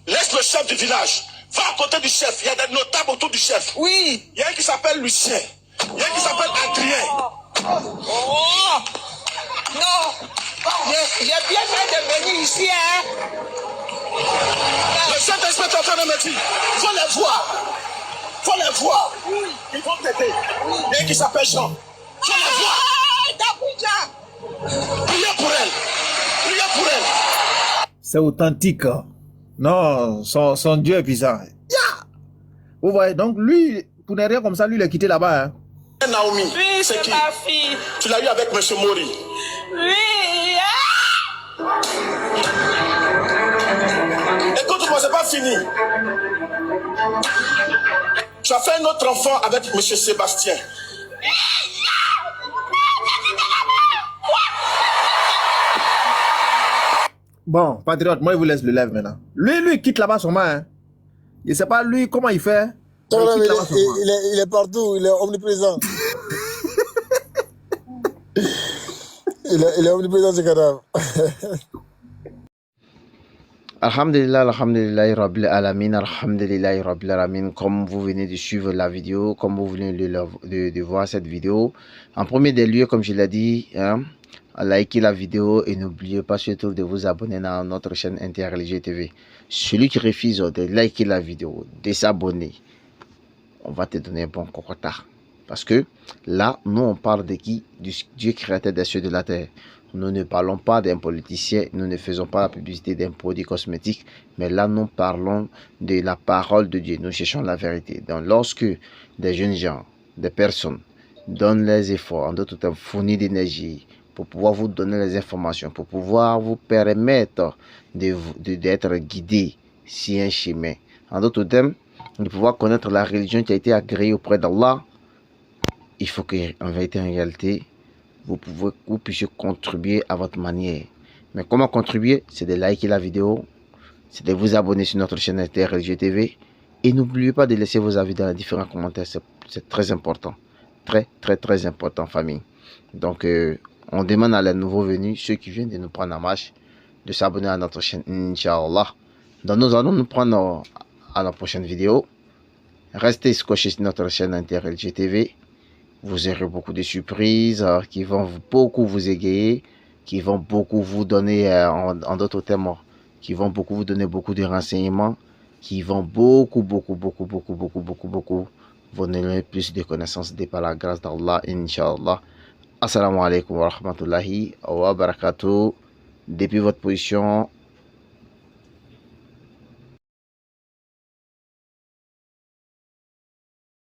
laisse le chef du village. Va à côté du chef. Il y a des notables autour du chef. Oui. Il y a un qui s'appelle Lucien. Il y a un qui s'appelle Adrien. Oh. Non. J'ai bien fait de venir ici, hein. Le Saint-Esprit est en train de me dire, faut les voir. Faut les voir. Ils vont t'aider. Il y a un qui s'appelle Jean. Faut les voir. Priez pour elle. Priez pour elle. C'est authentique. Non, son Dieu est puissant. Yeah! Vous voyez, donc lui, pour ne rien comme ça, lui, il est quitté là-bas. Hein. Naomi, oui, c'est qui? Ma fille. Tu l'as eu avec M. Mori. Oui. Écoute-moi, c'est pas fini. Tu as fait un autre enfant avec M. Sébastien. Bon, patriote, moi, il vous laisse le live maintenant. Lui, il quitte là-bas sûrement. Hein. Je ne sais pas, lui, comment il fait. Il est partout, il est omniprésent. il est omniprésent, ce cadavre. Alhamdulillah, alhamdulillah, rabbil alamin, alhamdulillah, rabbil alamin. Comme vous venez de suivre la vidéo, comme vous venez de voir cette vidéo, en premier des lieux, comme je l'ai dit, hein, likez la vidéo et n'oubliez pas surtout de vous abonner à notre chaîne Interreligieux TV. Celui qui refuse de liker la vidéo, de s'abonner, on va te donner un bon retard. Parce que là, nous on parle de qui? Du Dieu créateur des cieux et de la terre. Nous ne parlons pas d'un politicien, nous ne faisons pas la publicité d'un produit cosmétique, mais là nous parlons de la parole de Dieu, nous cherchons la vérité. Donc lorsque des jeunes gens, des personnes donnent les efforts, en d'autres termes fournissent d'énergie pour pouvoir vous donner les informations, pour pouvoir vous permettre d'être guidé sur un chemin, en d'autres termes, de pouvoir connaître la religion qui a été agréée auprès d'Allah, il faut qu'en vérité, en réalité, vous puissiez contribuer à votre manière. Mais comment contribuer? C'est de liker la vidéo, c'est de vous abonner sur notre chaîne Interreligieux TV Et n'oubliez pas de laisser vos avis dans les différents commentaires. C'est très important. Très, très, très important, famille. Donc, on demande à les nouveaux venus, ceux qui viennent de nous prendre en marche, de s'abonner à notre chaîne, Inch'Allah. Donc, nous allons nous prendre à la prochaine vidéo. Restez scotchés sur notre chaîne InterLG TV. Vous aurez beaucoup de surprises qui vont beaucoup vous égayer, qui vont beaucoup vous donner, en d'autres termes, qui vont beaucoup vous donner beaucoup de renseignements, qui vont beaucoup vous donner plus de connaissances par la grâce d'Allah, Inch'Allah. Assalamu alaikum wa rahmatullahi wa barakatuh. Depuis votre position,